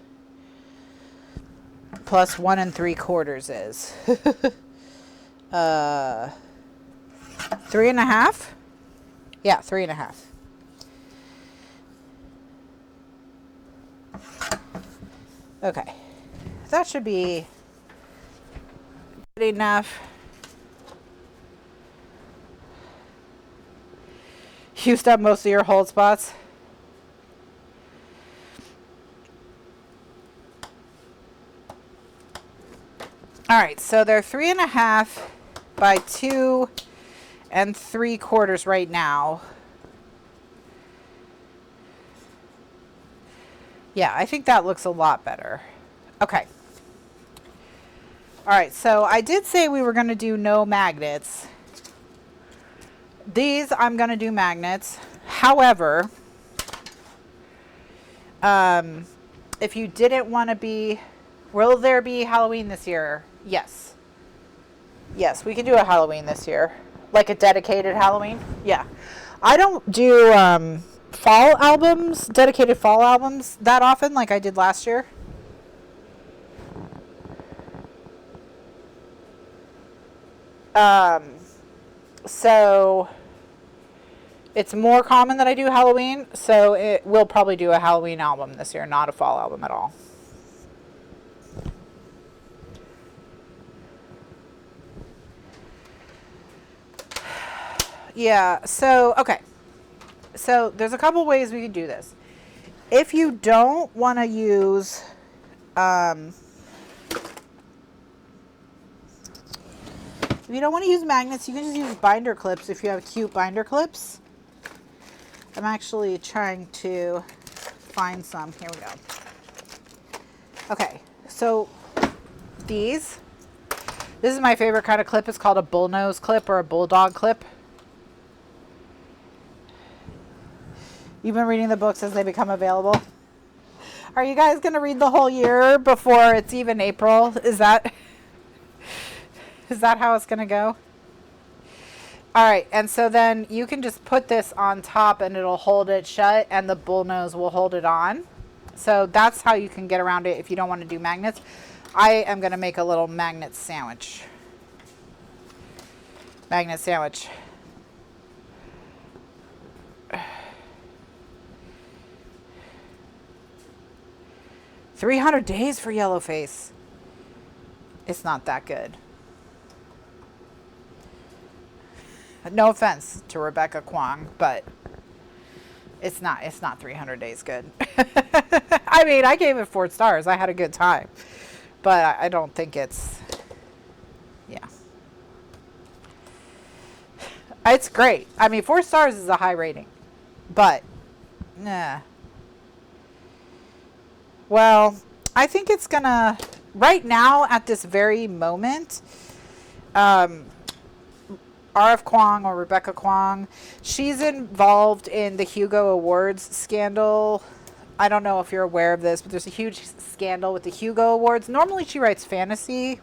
plus 1 3/4 is. 3.5? Yeah, 3.5. Okay. That should be good enough. Used up most of your hold spots. All right, so they're 3.5 by 2 3/4 right now. Yeah, I think that looks a lot better. Okay. All right, so I did say we were going to do no magnets. These I'm going to do magnets. However, if you didn't want to be, will there be Halloween this year? Yes. Yes, we can do a Halloween this year. Like a dedicated Halloween? Yeah. I don't do fall albums, dedicated fall albums that often like I did last year. So it's more common that I do Halloween, so it will probably do a Halloween album this year, not a fall album at all. Yeah, so, okay. So there's a couple ways we could do this. If you don't want to use, if you don't want to use magnets, you can just use binder clips if you have cute binder clips. I'm actually trying to find some. Here we go. Okay, so this is my favorite kind of clip. It's called a bullnose clip or a bulldog clip. You've been reading the books as they become available. Are you guys going to read the whole year before it's even April? Is that how it's going to go? All right, and so then you can just put this on top and it'll hold it shut and the bullnose will hold it on. So that's how you can get around it if you don't want to do magnets. I am going to make a little magnet sandwich. Magnet sandwich. $300 days for yellow face. It's not that good. No offense to Rebecca Kwong, but It's not 300 days good. I mean, I gave it 4 stars. I had a good time. But I don't think it's, yeah. It's great. I mean, 4 stars is a high rating. But, nah. Well, I think it's gonna, right now at this very moment, R.F. Kuang or Rebecca Kuang, she's involved in the Hugo Awards scandal. I don't know if you're aware of this, but there's a huge scandal with the Hugo Awards. Normally she writes fantasy.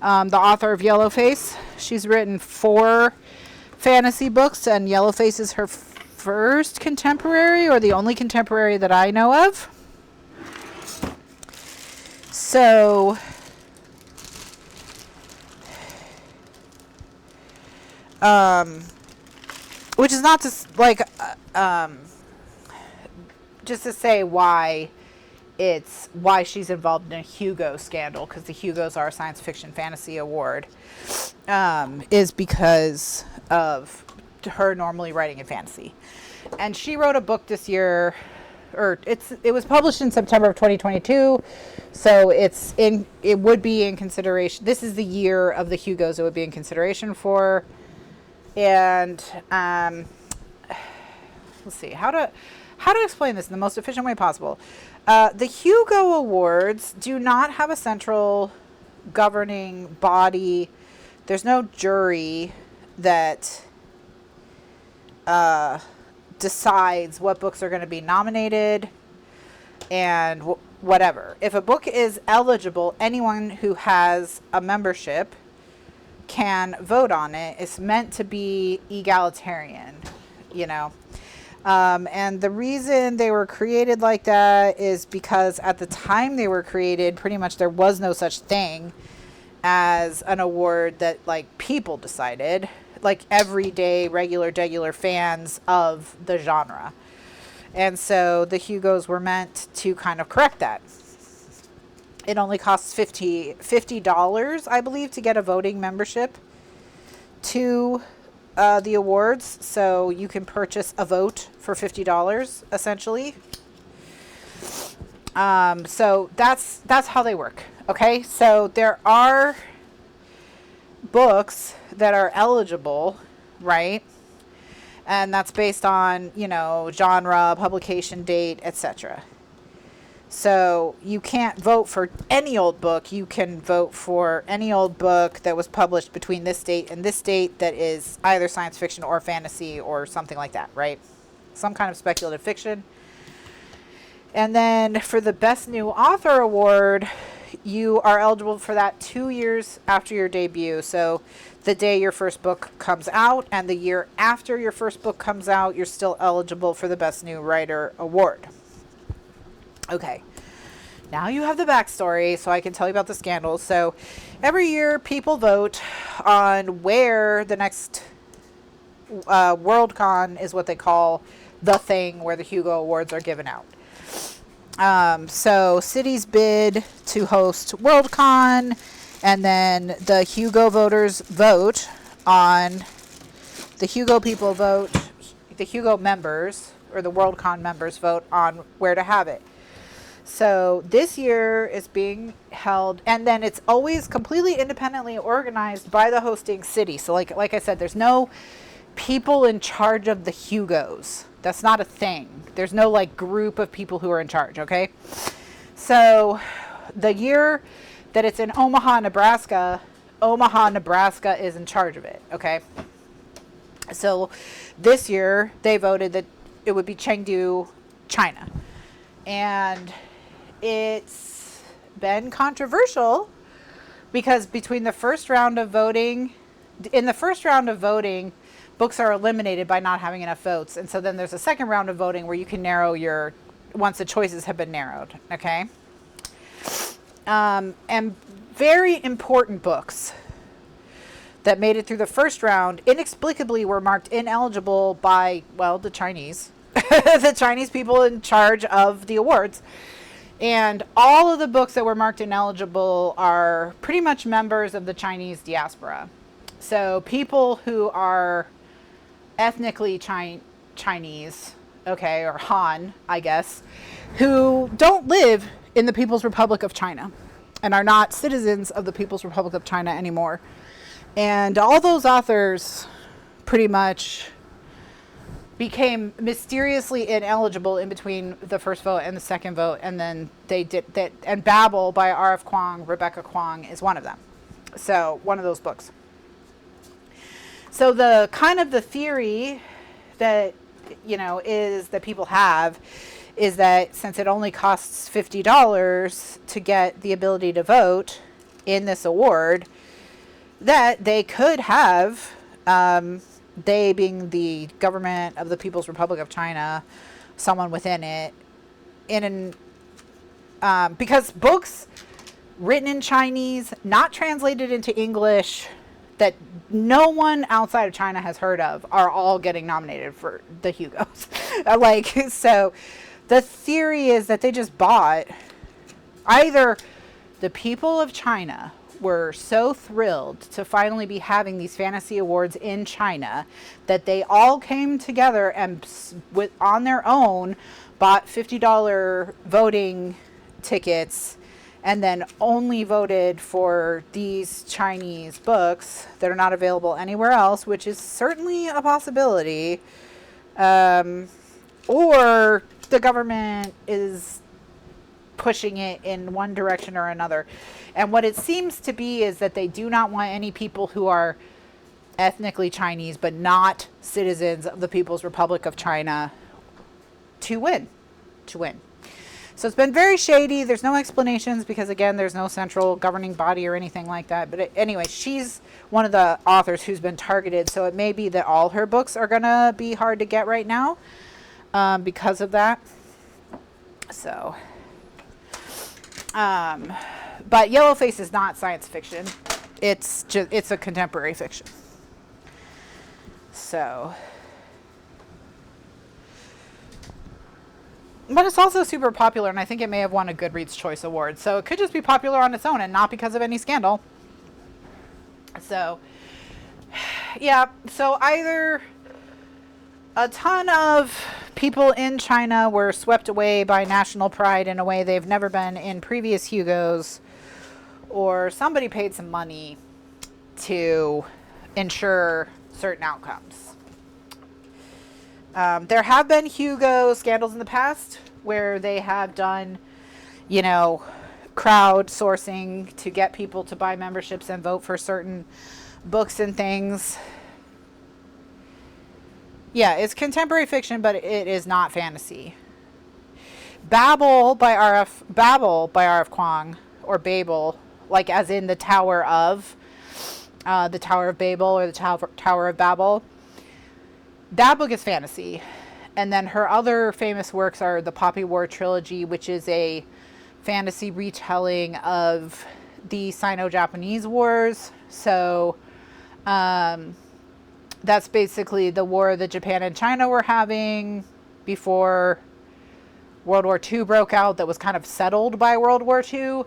The author of Yellowface. She's written 4 fantasy books, and Yellowface is her first contemporary, or the only contemporary that I know of. So, which is not just like, just to say why she's involved in a Hugo scandal, because the Hugos are a science fiction fantasy award, is because of her normally writing in fantasy. And she wrote a book this year, or it was published in September of 2022, so it would be in consideration. This is the year of the Hugos it would be in consideration for. And let's see how to explain this in the most efficient way possible. The Hugo Awards do not have a central governing body. There's no jury that decides what books are going to be nominated and whatever. If a book is eligible, anyone who has a membership can vote on it. It's meant to be egalitarian, you know. And the reason they were created like that is because at the time they were created, pretty much there was no such thing as an award that like people decided, like everyday regular fans of the genre. And so the Hugos were meant to kind of correct that. It only costs $50, I believe, to get a voting membership to the awards. So you can purchase a vote for $50, essentially. So that's how they work. Okay, so there are books that are eligible, right? And that's based on, you know, genre, publication date, etc. So you can't vote for any old book. You can vote for any old book that was published between this date and this date that is either science fiction or fantasy or something like that, right? Some kind of speculative fiction. And then for the Best New Author Award, you are eligible for that 2 years after your debut. So the day your first book comes out and the year after your first book comes out, you're still eligible for the Best New Writer Award. Okay, now you have the backstory, so I can tell you about the scandals. So every year people vote on where the next Worldcon is, what they call the thing where the Hugo Awards are given out. So cities bid to host Worldcon, and then the Hugo voters vote on, the Hugo people vote, the Hugo members, or the Worldcon members vote on where to have it. So this year is being held, and then it's always completely independently organized by the hosting city. So like I said, there's no people in charge of the Hugos. That's not a thing. There's no like group of people who are in charge, okay? So the year that it's in Omaha, Nebraska is in charge of it, okay? So this year they voted that it would be Chengdu, China. And it's been controversial because between the first round of voting, books are eliminated by not having enough votes. And so then there's a second round of voting where you can narrow once the choices have been narrowed, okay? And very important books that made it through the first round inexplicably were marked ineligible by, well, the Chinese. The Chinese people in charge of the awards. And all of the books that were marked ineligible are pretty much members of the Chinese diaspora. So people who are ethnically Chinese, okay, or Han, I guess, who don't live in the People's Republic of China and are not citizens of the People's Republic of China anymore. And all those authors pretty much became mysteriously ineligible in between the first vote and the second vote. And then they did that. And Babel by R.F. Kuang, Rebecca Kuang, is one of them. So one of those books. So the kind of the theory that, you know, is that people have is that since it only costs $50 to get the ability to vote in this award, that they could have, they being the government of the People's Republic of China, someone within it, in an, because books written in Chinese, not translated into English, that no one outside of China has heard of, are all getting nominated for the Hugos. Like, so the theory is that they just bought, either the people of China were so thrilled to finally be having these fantasy awards in China that they all came together and on their own bought $50 voting tickets and then only voted for these Chinese books that are not available anywhere else, which is certainly a possibility. Or the government is pushing it in one direction or another. And what it seems to be is that they do not want any people who are ethnically Chinese but not citizens of the People's Republic of China to win. So it's been very shady. There's no explanations because, again, there's no central governing body or anything like that. But anyway, she's one of the authors who's been targeted. So it may be that all her books are going to be hard to get right now because of that. So, but Yellowface is not science fiction. It's a contemporary fiction. So, but it's also super popular, and I think it may have won a Goodreads Choice Award. So it could just be popular on its own and not because of any scandal. So, yeah. So either a ton of people in China were swept away by national pride in a way they've never been in previous Hugos, or somebody paid some money to ensure certain outcomes. There have been Hugo scandals in the past where they have done, you know, crowdsourcing to get people to buy memberships and vote for certain books and things. Yeah, it's contemporary fiction, but it is not fantasy. Babel by R.F. Kuang, or Babel, like as in the Tower of Babel, or the Tower of Babel. That book is fantasy. And then her other famous works are the Poppy War trilogy, which is a fantasy retelling of the Sino-Japanese wars. So that's basically the war that Japan and China were having before World War II broke out, that was kind of settled by World War II.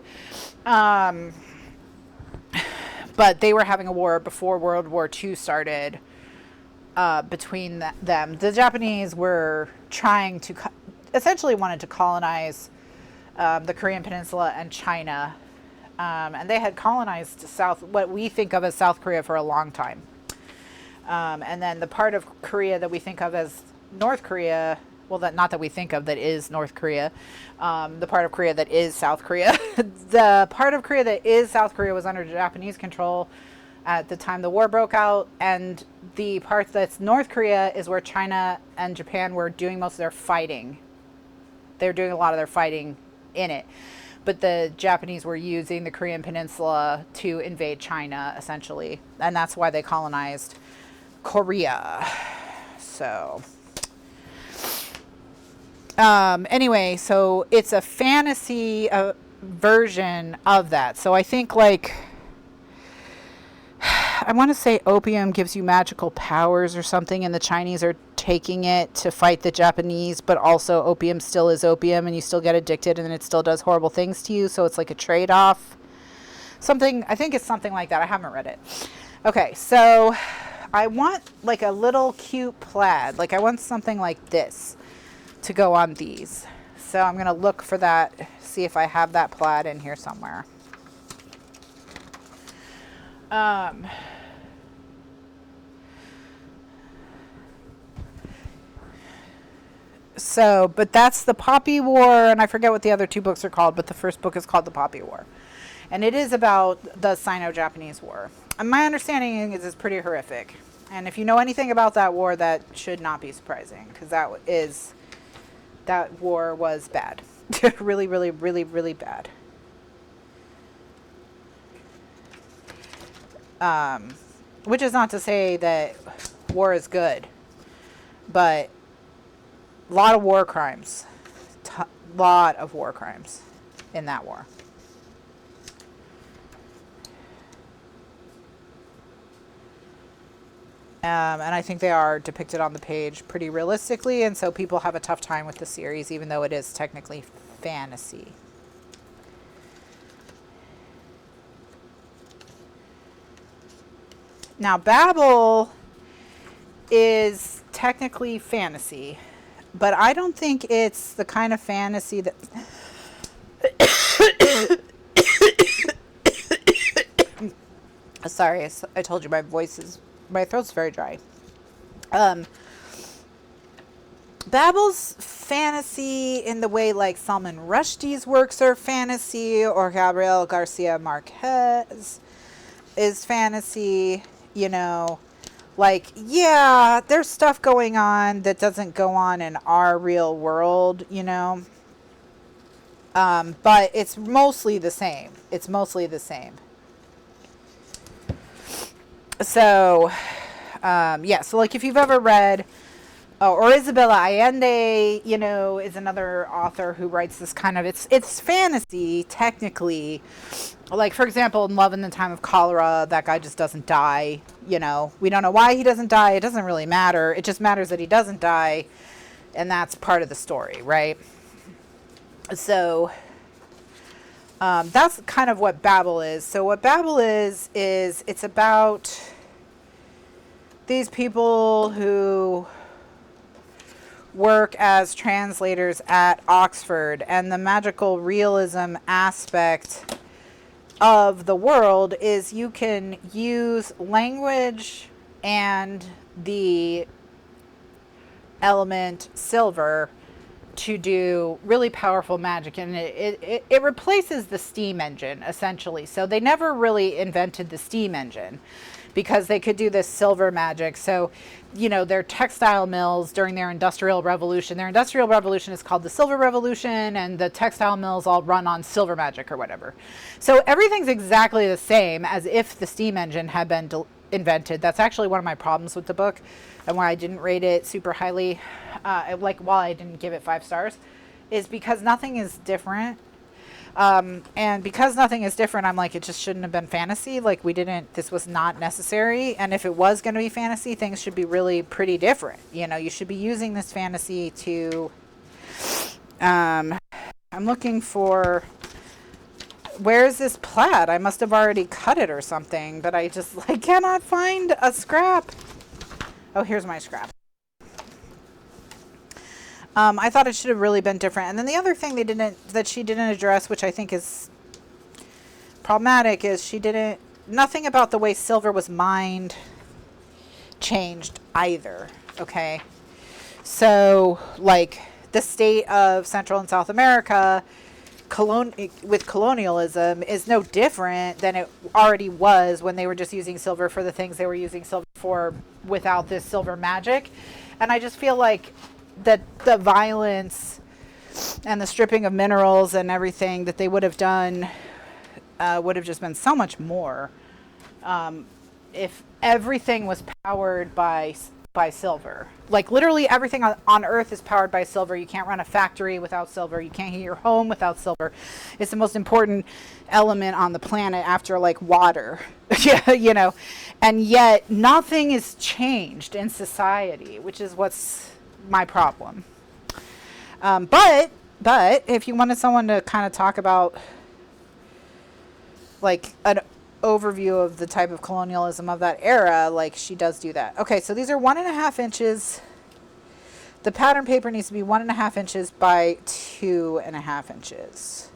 But they were having a war before World War II started. Between them. The Japanese were trying to, essentially wanted to colonize the Korean Peninsula and China. And they had colonized what we think of as South Korea for a long time. And then the part of Korea that we think of as North Korea, well, not that we think of that is North Korea, the part of Korea that is South Korea. The part of Korea that is South Korea was under Japanese control at the time the war broke out, and the part that's North Korea is where China and Japan were doing most of their fighting. They were doing a lot of their fighting in it. But the Japanese were using the Korean Peninsula to invade China, essentially. And that's why they colonized Korea. So, anyway, so it's a fantasy version of that. So I think, like, I want to say opium gives you magical powers or something, and the Chinese are taking it to fight the Japanese, but also opium still is opium, and you still get addicted, and it still does horrible things to you, so it's like a trade-off. I think it's something like that. I haven't read it. Okay, so I want like a little cute plaid. Like I want something like this. to go on these. So I'm going to look for that, see if I have that plaid in here somewhere. So, but that's the Poppy War, and I forget what the other two books are called, but the first book is called The Poppy War. And it is about the Sino-Japanese War. And my understanding is it's pretty horrific. And if you know anything about that war, that should not be surprising, because that war was bad. Really, really, really, really bad. Which is not to say that war is good, but a lot of war crimes. Lot of war crimes in that war. And I think they are depicted on the page pretty realistically, and so people have a tough time with the series, even though it is technically fantasy. Now, Babel is technically fantasy, but I don't think it's the kind of fantasy that... Sorry, I told you my throat's very dry. Babel's fantasy in the way like Salman Rushdie's works are fantasy, or Gabriel Garcia Marquez is fantasy, you know. Like, yeah, there's stuff going on that doesn't go on in our real world, you know. But it's mostly the same. It's mostly the same. So, yeah, so like if you've ever read, or Isabella Allende, you know, is another author who writes this kind of, it's fantasy, technically. Like, for example, in Love in the Time of Cholera, that guy just doesn't die, you know. We don't know why he doesn't die. It doesn't really matter. It just matters that he doesn't die, and that's part of the story, right? So, that's kind of what Babel is. So what Babel is it's about these people who work as translators at Oxford, and the magical realism aspect of the world is you can use language and the element silver to do really powerful magic, and it replaces the steam engine essentially. So they never really invented the steam engine because they could do this silver magic. So, you know, their textile mills during their industrial revolution is called the Silver Revolution, and the textile mills all run on silver magic or whatever. So everything's exactly the same as if the steam engine had been invented. That's actually one of my problems with the book, and why I didn't rate it super highly, like while I didn't give it 5 stars, is because nothing is different. And because nothing is different, I'm like, it just shouldn't have been fantasy. Like, this was not necessary. And if it was going to be fantasy, things should be really pretty different. You know, you should be using this fantasy to, I'm looking for, where is this plaid? I must have already cut it or something, but I just like cannot find a scrap. Oh, here's my scrap. I thought it should have really been different. And then the other thing that she didn't address, which I think is problematic, is nothing about the way silver was mined changed either. Okay. So like the state of Central and South America with colonialism is no different than it already was when they were just using silver for the things they were using silver for without this silver magic. And I just feel like that the violence and the stripping of minerals and everything that they would have done would have just been so much more if everything was powered by silver. Like literally everything on Earth is powered by silver. You can't run a factory without silver. You can't heat your home without silver. It's the most important element on the planet after like water. Yeah, you know, and yet nothing is changed in society, which is what's my problem. But if you wanted someone to kind of talk about like an overview of the type of colonialism of that era, like she does do that. Okay, so these are 1.5 inches. The pattern paper needs to be 1.5 inches by 2.5 inches.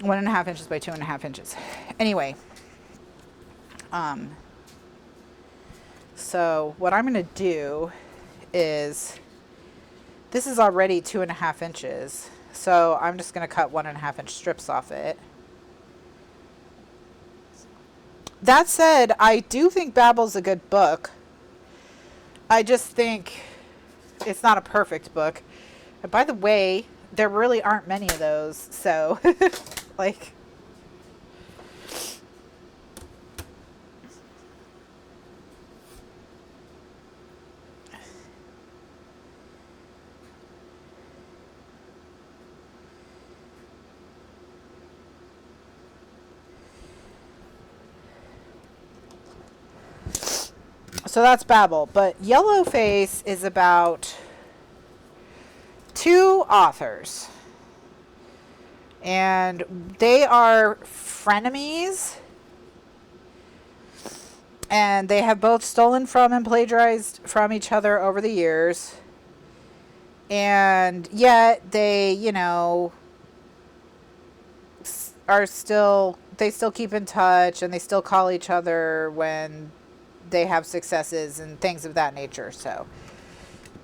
1.5 inches by 2.5 inches. Anyway, so what I'm going to do is, this is already 2.5 inches. So I'm just going to cut 1.5 inch strips off it. That said, I do think Babel's a good book. I just think it's not a perfect book. And by the way, there really aren't many of those. So, like, so that's Babel. But Yellowface is about 2 authors. And they are frenemies. And they have both stolen from and plagiarized from each other over the years. And yet they, you know, they still keep in touch, and they still call each other when they have successes and things of that nature. So,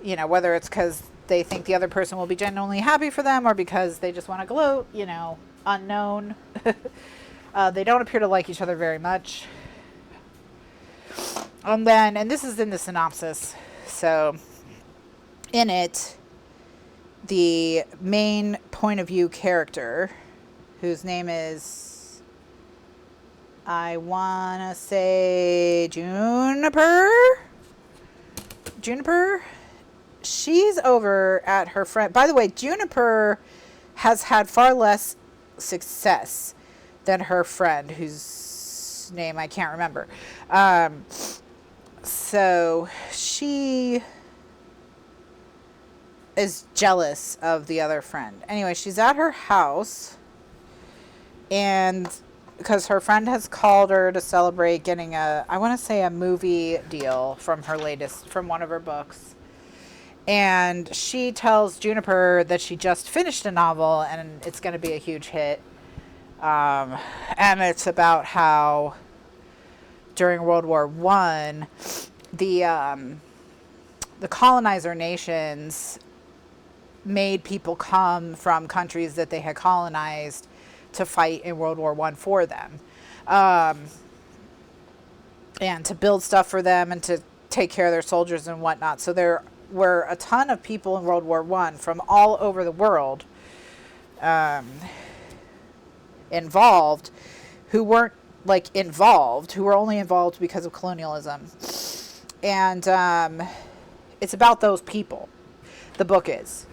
you know, whether it's because they think the other person will be genuinely happy for them, or because they just want to gloat, you know, unknown. They don't appear to like each other very much. And this is in the synopsis. So, in it, the main point of view character, whose name is, I want to say Juniper. She's over at her friend. By the way, Juniper has had far less success than her friend, whose name I can't remember. So she is jealous of the other friend. Anyway, she's at her house, and because her friend has called her to celebrate getting I want to say a movie deal from one of her books. And she tells Juniper that she just finished a novel and it's going to be a huge hit. And it's about how during World War I, the colonizer nations made people come from countries that they had colonized to fight in World War I for them. And to build stuff for them and to take care of their soldiers and whatnot. So there were a ton of people in World War I from all over the world involved, who weren't who were only involved because of colonialism. And it's about those people, the book is.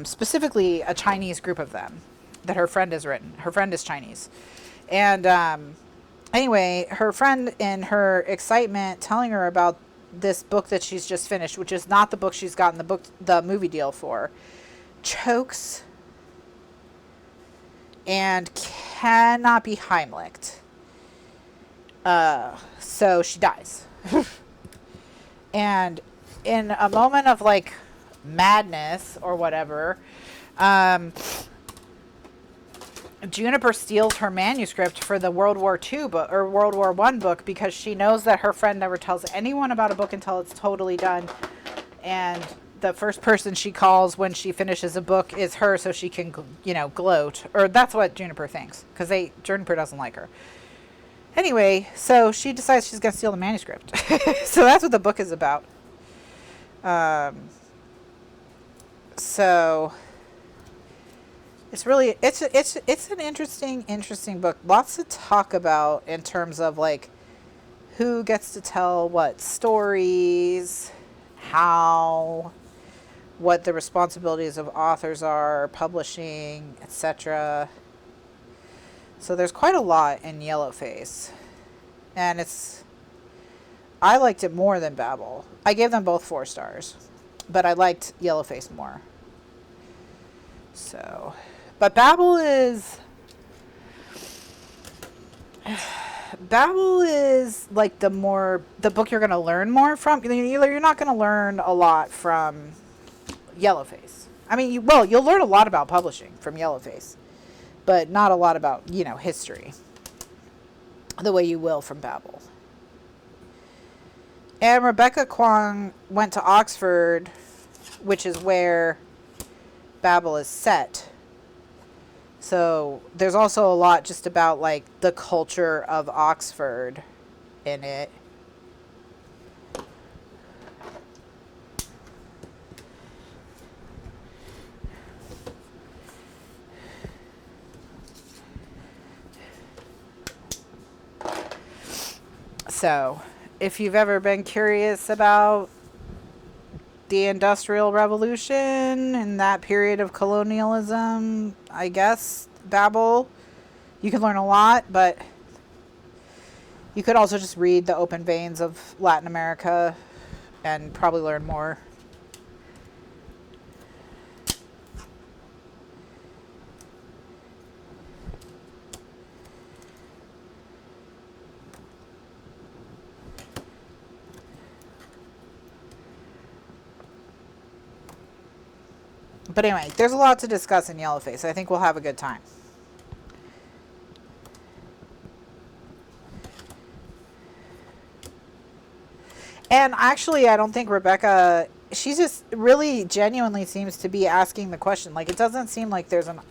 Specifically a Chinese group of them that her friend has written. Her friend is Chinese. And anyway, her friend, in her excitement, telling her about this book that she's just finished, which is not the book she's gotten the movie deal for, chokes and cannot be Heimlicked. So she dies. And in a moment of like madness or whatever, Juniper steals her manuscript for the World War II book or World War I book, because she knows that her friend never tells anyone about a book until it's totally done. And the first person she calls when she finishes a book is her, so she can, you know, gloat. Or that's what Juniper thinks, because Juniper doesn't like her. Anyway, so she decides she's going to steal the manuscript. So that's what the book is about. So it's really, it's an interesting book. Lots to talk about in terms of like who gets to tell what stories, how, what the responsibilities of authors are, publishing, etc. So there's quite a lot in Yellowface. And I liked it more than Babel. I gave them both 4 stars, but I liked Yellowface more. So, but Babel is like the book you're going to learn more from. You're not going to learn a lot from Yellowface. I mean, you'll learn a lot about publishing from Yellowface, but not a lot about, you know, history the way you will from Babel. And Rebecca Kwong went to Oxford, which is where Babel is set. So there's also a lot just about like the culture of Oxford in it. So if you've ever been curious about the Industrial Revolution and that period of colonialism, I guess Babel, you can learn a lot, but you could also just read the open veins of Latin America and probably learn more. But anyway, there's a lot to discuss in Yellowface. I think we'll have a good time. And actually, I don't think Rebecca, she just really genuinely seems to be asking the question. Like, it doesn't seem like there's a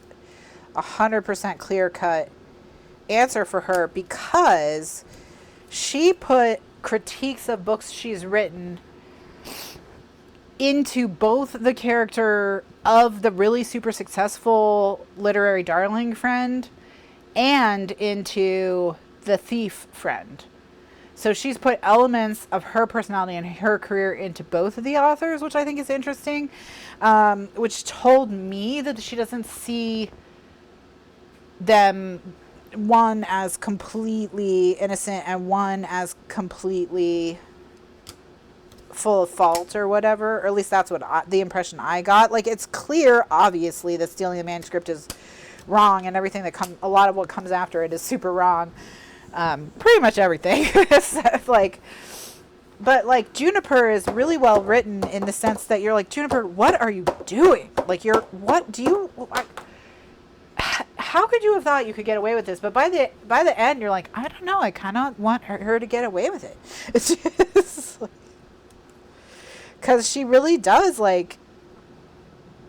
100% clear-cut answer for her, because she put critiques of books she's written into both the character of the really super successful literary darling friend and into the thief friend. So she's put elements of her personality and her career into both of the authors, which I think is interesting, which told me that she doesn't see them, one as completely innocent and one as completely full of fault or whatever, or at least that's what the impression I got. Like, it's clear, obviously, that stealing the manuscript is wrong, and everything that a lot of what comes after it is super wrong. Pretty much everything. Like, but like Juniper is really well written in the sense that you're like, Juniper, what are you doing? Like, how could you have thought you could get away with this? But by the end, you're like, I don't know, I kind of want her to get away with it. It's just like, because she really does, like,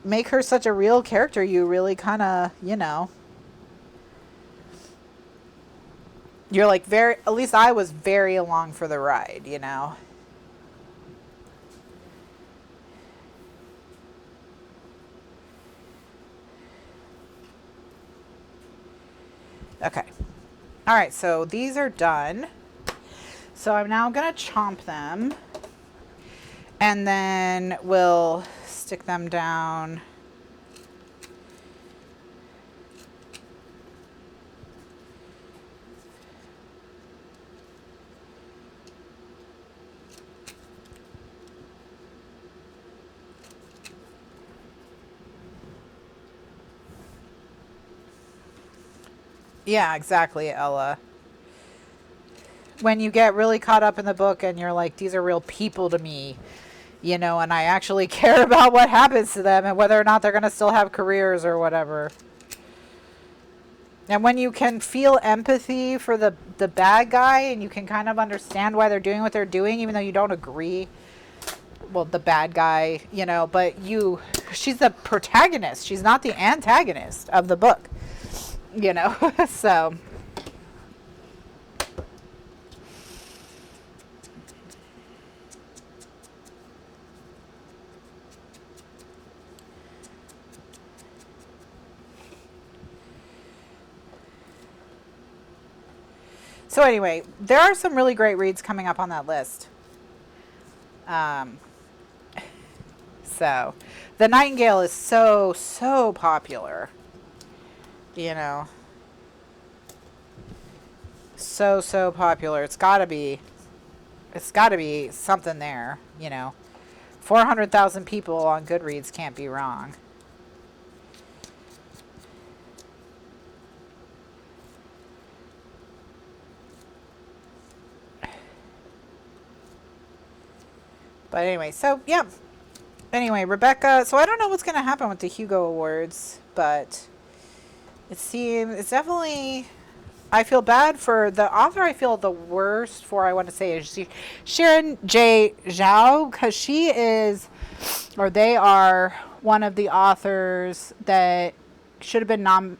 make her such a real character. You really kind of, you know, you're like at least I was very along for the ride, you know. Okay. All right, so these are done. So I'm now going to chomp them. And then we'll stick them down. Yeah, exactly, Ella. When you get really caught up in the book and you're like, these are real people to me, you know, and I actually care about what happens to them and whether or not they're going to still have careers or whatever. And when you can feel empathy for the bad guy and you can kind of understand why they're doing what they're doing, even though you don't agree, well, the bad guy, you know, but she's the protagonist. She's not the antagonist of the book, you know, so... So anyway, there are some really great reads coming up on that list. So, The Nightingale is so popular. You know. So popular. It's gotta be something there, you know. 400,000 people on Goodreads can't be wrong. But anyway, so yeah, Anyway, Rebecca, so I don't know what's going to happen with the Hugo Awards, but it seems, it's definitely, I feel bad for the author. I feel the worst for, I want to say, is Sharon J. Zhao, because she is, or they are one of the authors that should have been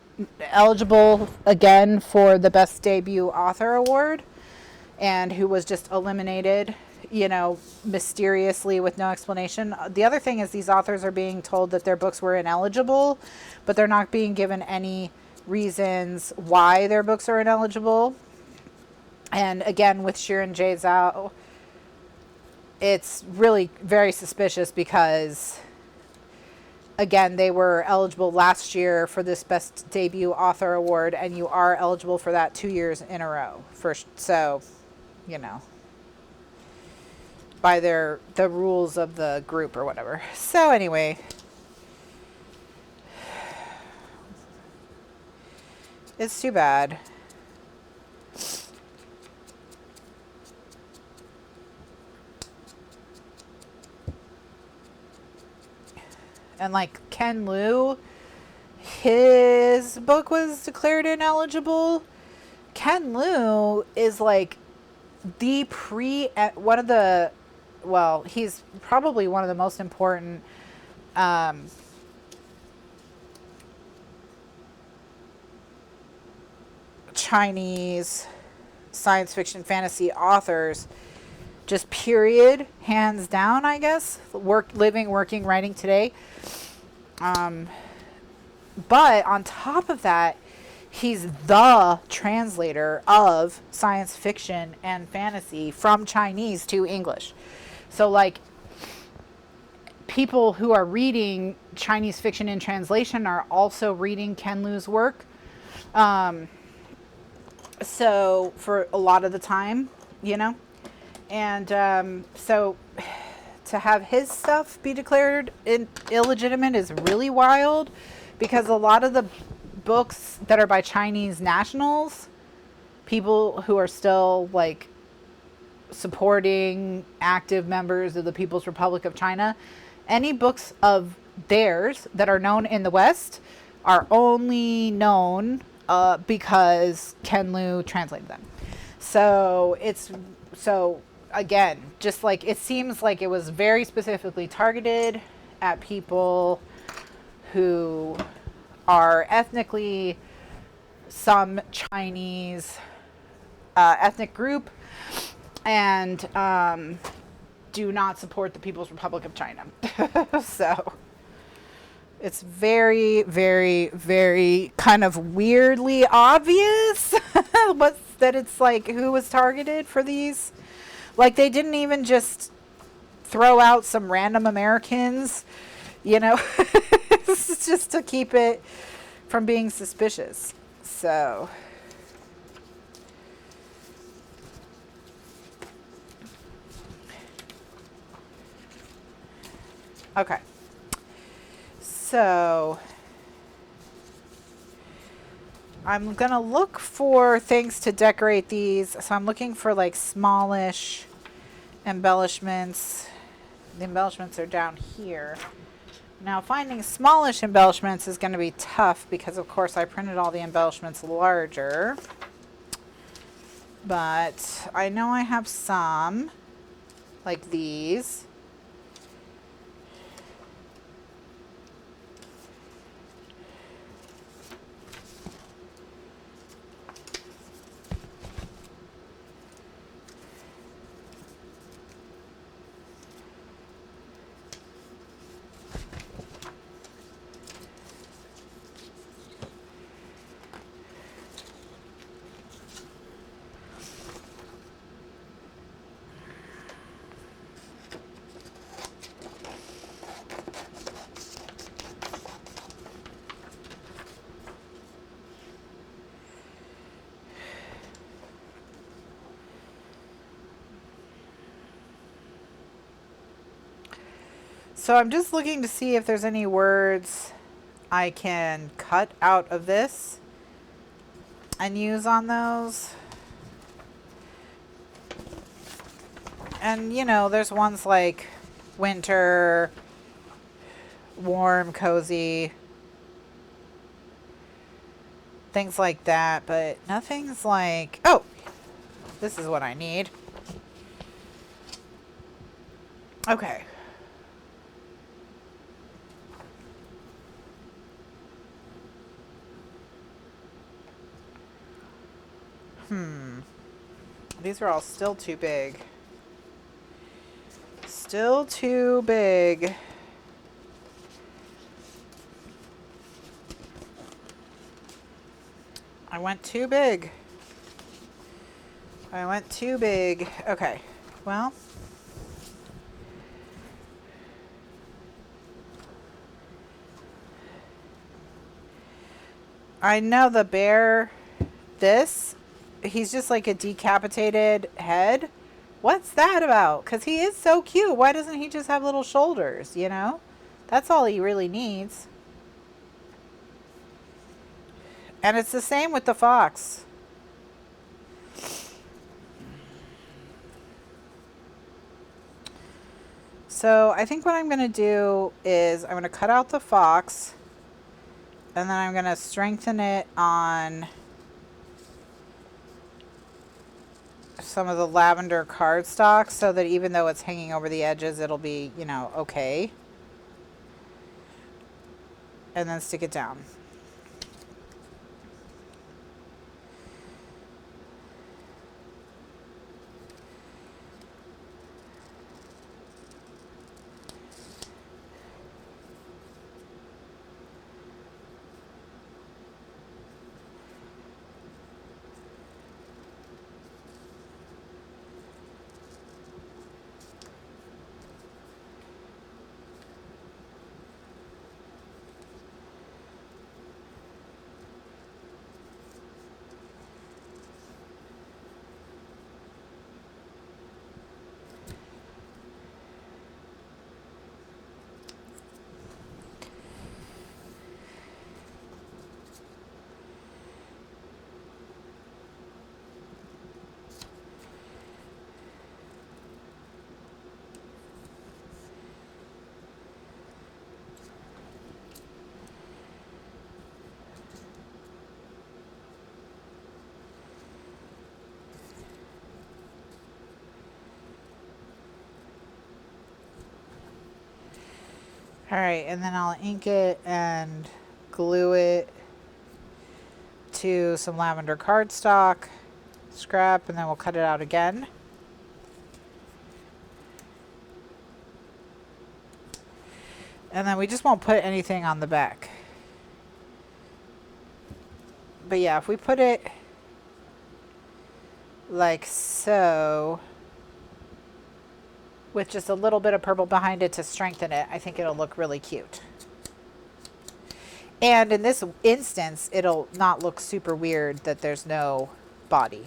eligible again for the Best Debut Author Award, and who was just eliminated, you know, mysteriously with no explanation. The other thing is these authors are being told that their books were ineligible, but they're not being given any reasons why their books are ineligible. And again, with Sharon J. Zhao, it's really very suspicious because, again, they were eligible last year for this Best Debut Author Award, and you are eligible for that 2 years in a row. So, you know, by the rules of the group or whatever. So anyway, it's too bad. And like Ken Liu, his book was declared ineligible. Ken Liu is like one of the, well, he's probably one of the most important Chinese science fiction fantasy authors, just period, hands down, I guess. Living, working, writing today. But on top of that, he's the translator of science fiction and fantasy from Chinese to English. So like, people who are reading Chinese fiction in translation are also reading Ken Liu's work. So for a lot of the time, you know, and so to have his stuff be declared illegitimate is really wild, because a lot of the books that are by Chinese nationals, people who are still like supporting active members of the People's Republic of China, any books of theirs that are known in the West are only known because Ken Liu translated them. So again, just like, it seems like it was very specifically targeted at people who are ethnically some Chinese ethnic group and do not support the People's Republic of China. So it's very, very, very kind of weirdly obvious that it's like, who was targeted for these. Like, they didn't even just throw out some random Americans, you know, just to keep it from being suspicious. So okay. So I'm going to look for things to decorate these. So I'm looking for like smallish embellishments. The embellishments are down here. Now finding smallish embellishments is going to be tough because of course I printed all the embellishments larger. But I know I have some like these. So I'm just looking to see if there's any words I can cut out of this and use on those. And, you know, there's ones like winter, warm, cozy, things like that, but nothing's like, oh, this is what I need. Okay. These are all still too big. Still too big. I went too big. I went too big. Okay. Well. I know the bear, he's just like a decapitated head. What's that about? Because he is so cute. Why doesn't he just have little shoulders, you know? That's all he really needs. And it's the same with the fox. So I think what I'm going to do is I'm going to cut out the fox. And then I'm going to strengthen it on some of the lavender cardstock so that even though it's hanging over the edges, it'll be, you know, okay. And then stick it down. All right, and then I'll ink it and glue it to some lavender cardstock, scrap, and then we'll cut it out again. And then we just won't put anything on the back. But yeah, if we put it like so, with just a little bit of purple behind it to strengthen it, I think it'll look really cute. And in this instance, it'll not look super weird that there's no body.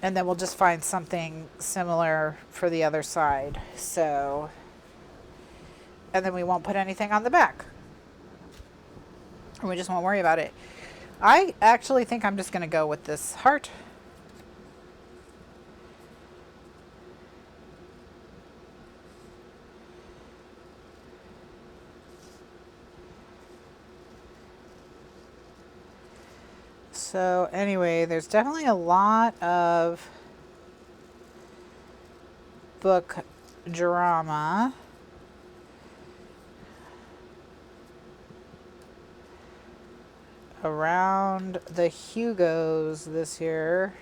And then we'll just find something similar for the other side. So, and then we won't put anything on the back. And we just won't worry about it. I actually think I'm just going to go with this heart. So anyway, there's definitely a lot of book drama. Around the Hugos this year.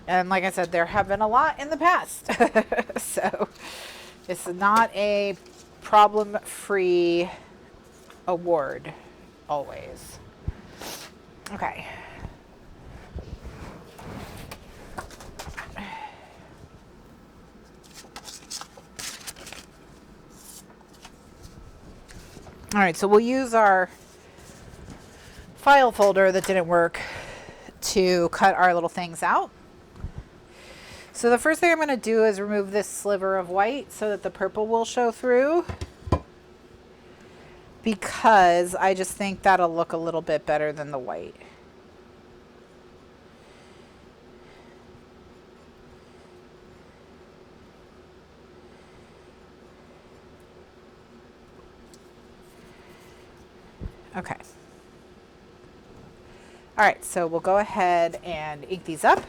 And like I said, there have been a lot in the past. So it's not a problem-free award always. Okay. All right, so we'll use our file folder that didn't work to cut our little things out. So the first thing I'm going to do is remove this sliver of white so that the purple will show through. And then I'm going to take my Silky Scrap Book and I'm going to because I just think that'll look a little bit better than the white. Okay. All right, so we'll go ahead and ink these up.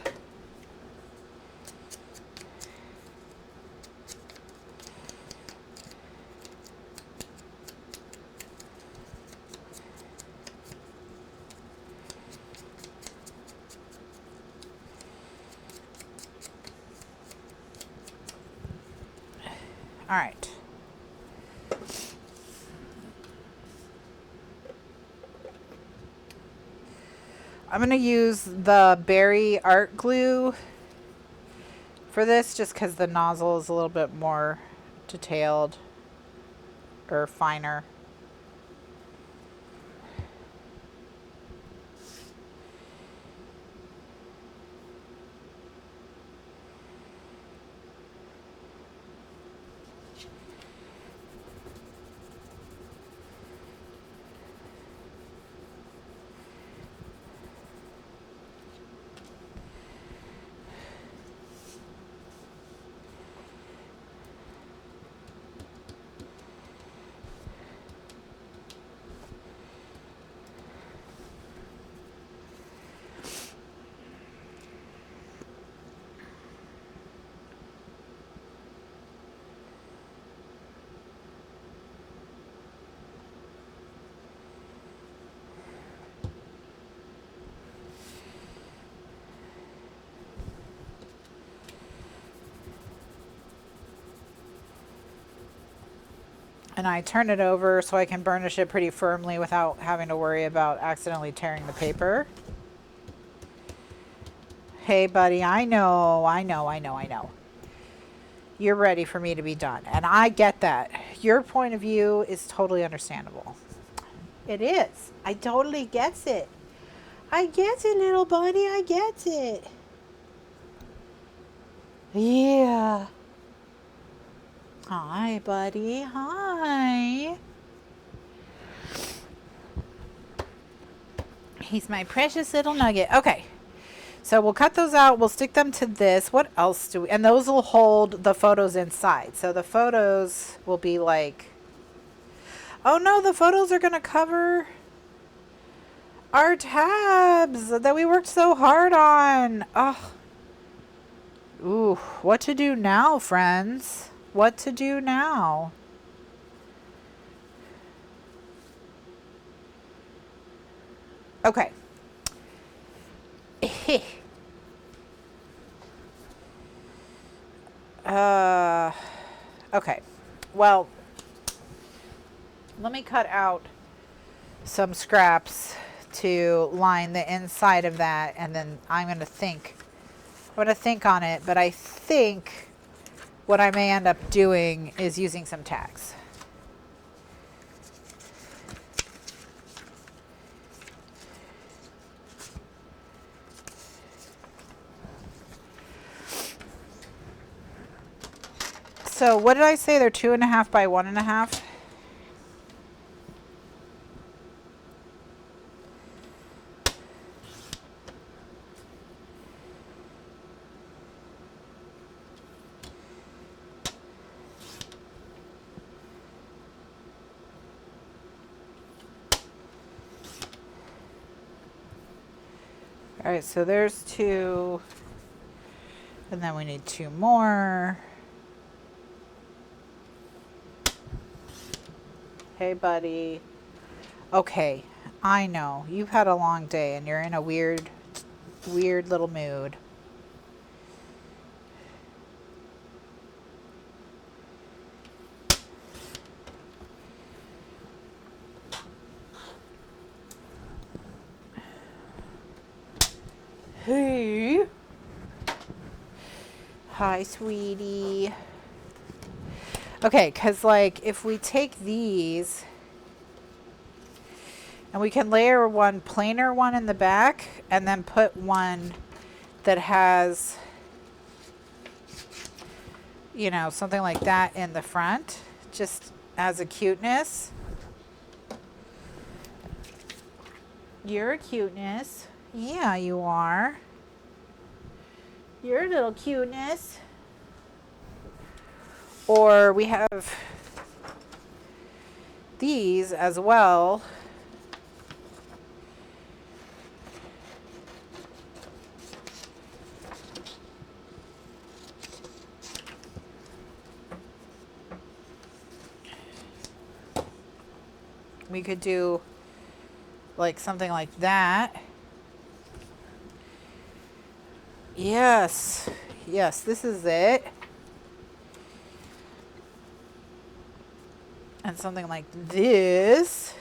All right. I'm going to use the Berry Art Glue for this just because the nozzle is a little bit more detailed or finer. And I turn it over so I can burnish it pretty firmly without having to worry about accidentally tearing the paper. Hey, buddy, I know. You're ready for me to be done. And I get that. Your point of view is totally understandable. It is. I totally get it. I get it, little buddy. I get it. Yeah. Hi, buddy. Hi. He's my precious little nugget. Okay. So we'll cut those out. We'll stick them to this. What else do we... And those will hold the photos inside. So the photos will be like... Oh, no. The photos are going to cover our tabs that we worked so hard on. Oh. Ooh. What to do now, friends? What to do now? Okay. Okay. Well, let me cut out some scraps to line the inside of that, and then I'm going to think on it, but I think what I may end up doing is using some tags. So what did I say? They're 2.5 by 1.5. All right, so there's 2, and then we need 2 more. Hey, buddy. Okay, I know. You've had a long day, and you're in a weird little mood. Hey. Hi, sweetie. Okay, because like if we take these and we can layer one plainer one in the back and then put one that has, you know, something like that in the front, just as a cuteness. You're a cuteness. Yeah, you are. You're a little cuteness. Or we have these as well. We could do like something like that. Yes. Yes, this is it. And something like this.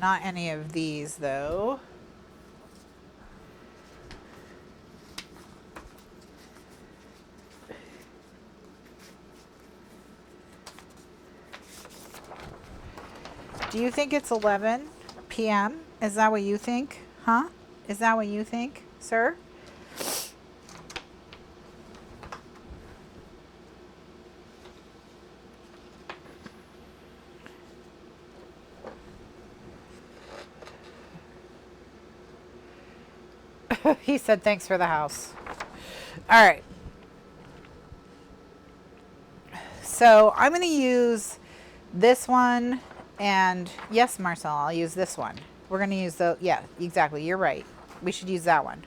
Not any of these though. Do you think it's 11 p.m.? Is that what you think? Huh? Is that what you think, sir? He said thanks for the house. All right. So I'm going to use this one. And yes, Marcel, I'll use this one. We're going to use the, yeah, exactly. You're right. We should use that one.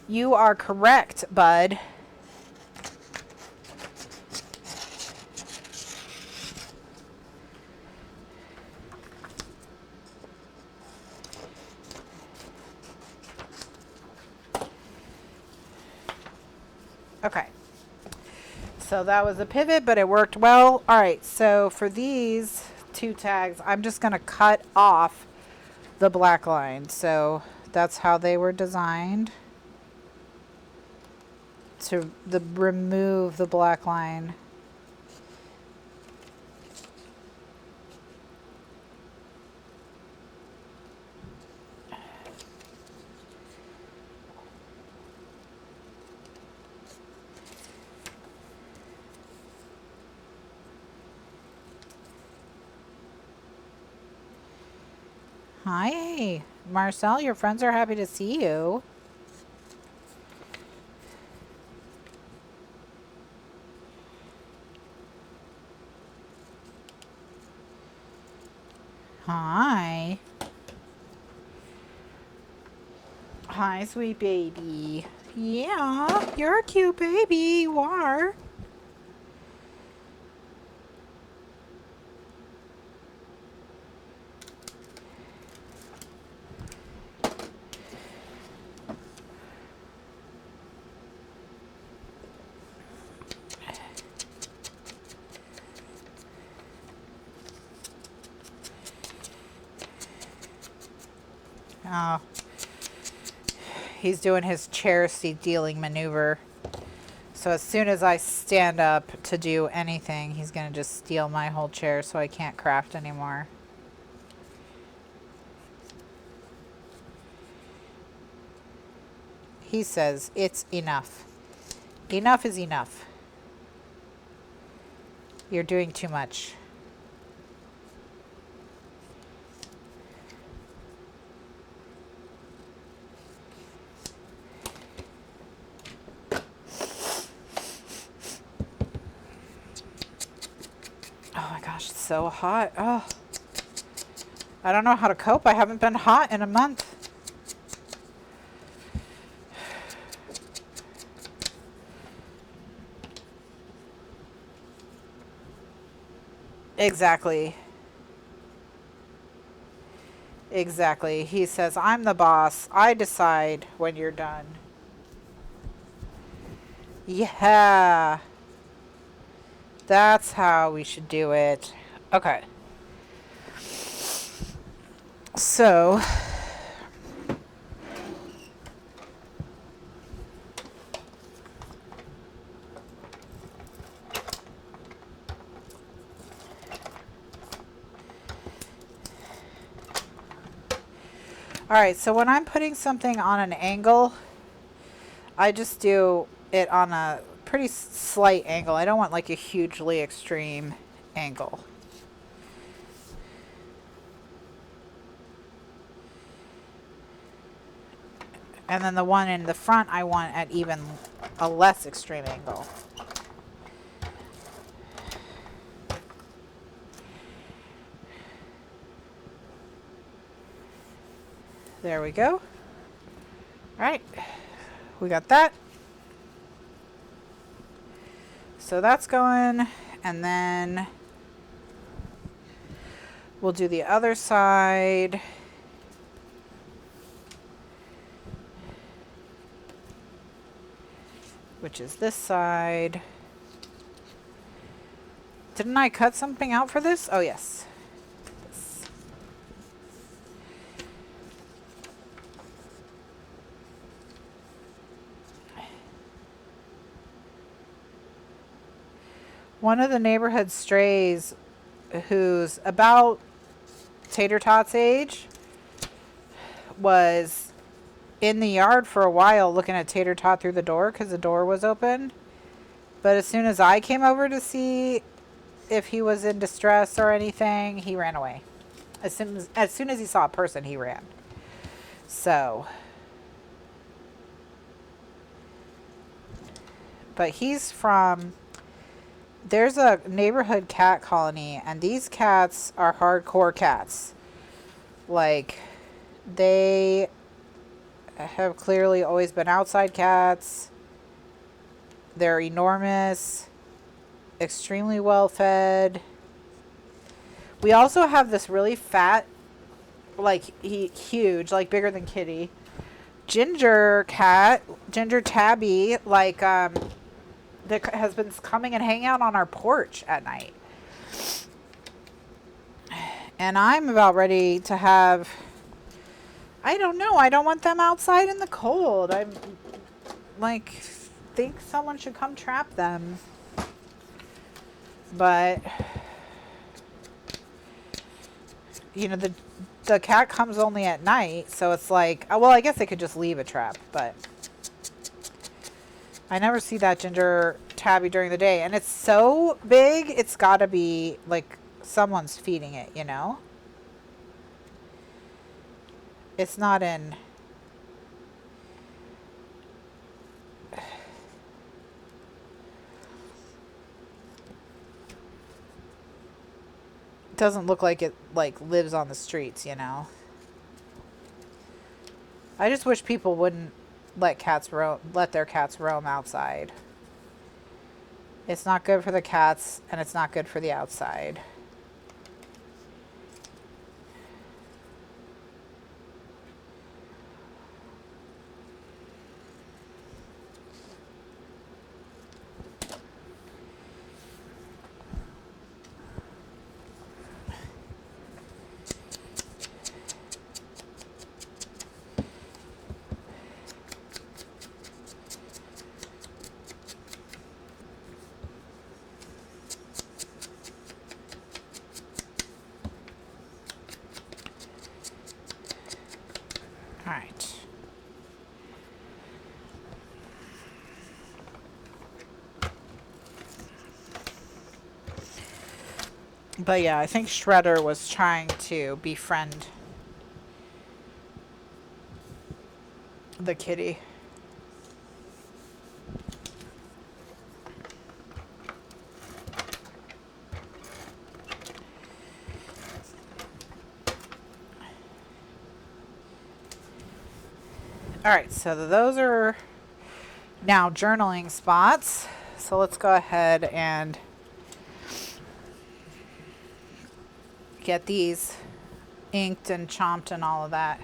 You are correct, bud. Okay. So that was a pivot, but it worked well. All right, so for these two tags, I'm just going to cut off the black line. So that's how they were designed, to remove the black line. Hi, Marcel, your friends are happy to see you. Hi. Hi, sweet baby. Yeah, you're a cute baby, you are. Oh, he's doing his chair stealing maneuver. So as soon as I stand up to do anything, he's going to just steal my whole chair so I can't craft anymore. He says it's enough. Enough is enough. You're doing too much. Oh my gosh, it's so hot. Oh, I don't know how to cope. I haven't been hot in a month. Exactly. Exactly. He says, I'm the boss. I decide when you're done. Yeah. That's how we should do it. Okay. So, all right, so when I'm putting something on an angle, I just do it on a pretty slight angle. I don't want like a hugely extreme angle. And then the one in the front I want at even a less extreme angle. There we go. All right, we got that. So that's going, and then we'll do the other side. Which is this side. Didn't I cut something out for this? Oh, yes. This. One of the neighborhood strays who's about Tater Tot's age was in the yard for a while looking at Tater Tot through the door because the door was open. But as soon as I came over to see if he was in distress or anything, he ran away. As soon as he saw a person, he ran. So, but he's from, there's a neighborhood cat colony, and these cats are hardcore cats. Like, they have clearly always been outside cats. They're enormous, extremely well fed. We also have this really fat, like huge, like bigger than Kitty, ginger cat, ginger tabby, like that has been coming and hanging out on our porch at night. And I'm about ready to have, I don't know, I don't want them outside in the cold. I'm like, think someone should come trap them. But, you know, the cat comes only at night, so it's like, well, I guess they could just leave a trap, but I never see that ginger tabby during the day. And it's so big, it's gotta be like someone's feeding it, you know? It's not in. Doesn't look like it like lives on the streets, you know? I just wish people wouldn't let their cats roam outside. It's not good for the cats, and it's not good for the outside. Alright. But yeah, I think Shredder was trying to befriend the kitty. Alright, so those are now journaling spots. So let's go ahead and get these inked and chomped and all of that.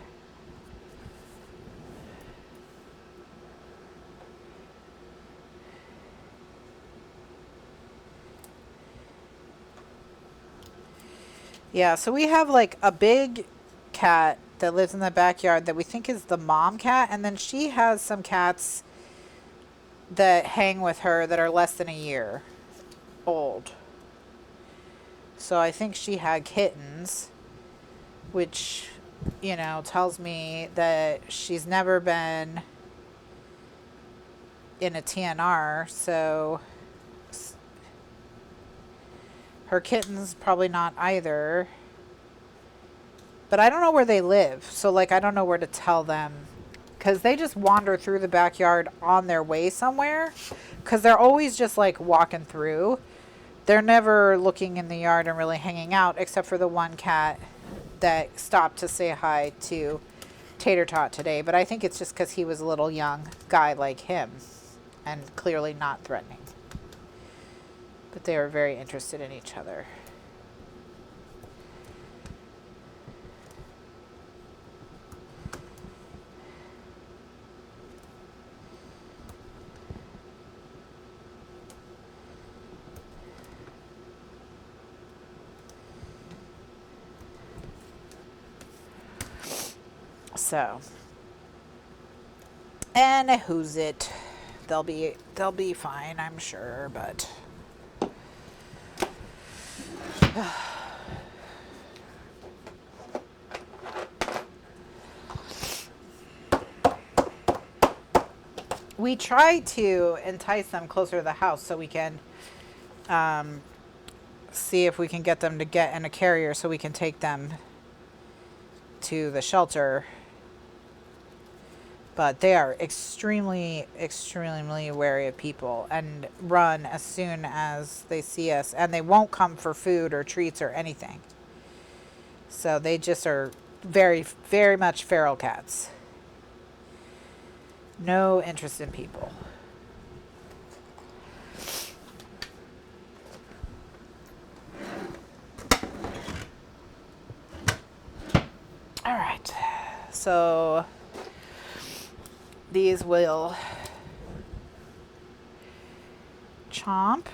Yeah, so we have like a big cat that lives in the backyard that we think is the mom cat, and then she has some cats that hang with her that are less than a year old. So I think she had kittens, which, you know, tells me that she's never been in a TNR, so her kitten's probably not either. But I don't know where they live, so like I don't know where to tell them, because they just wander through the backyard on their way somewhere, because they're always just like walking through. They're never looking in the yard and really hanging out, except for the one cat that stopped to say hi to Tater Tot today. But I think it's just because he was a little young guy like him and clearly not threatening. But they were very interested in each other. So, and who's it? They'll be fine, I'm sure, but we try to entice them closer to the house so we can see if we can get them to get in a carrier so we can take them to the shelter. But they are extremely, extremely wary of people and run as soon as they see us. And they won't come for food or treats or anything. So they just are very, very much feral cats. No interest in people. All right. So these will chomp.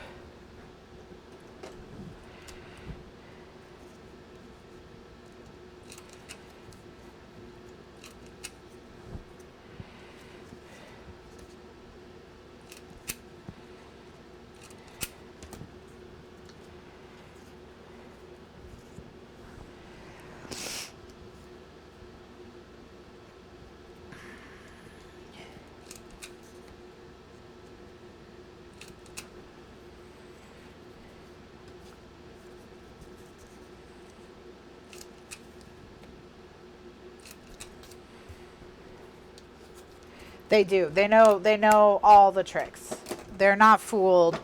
They do. They know all the tricks. They're not fooled.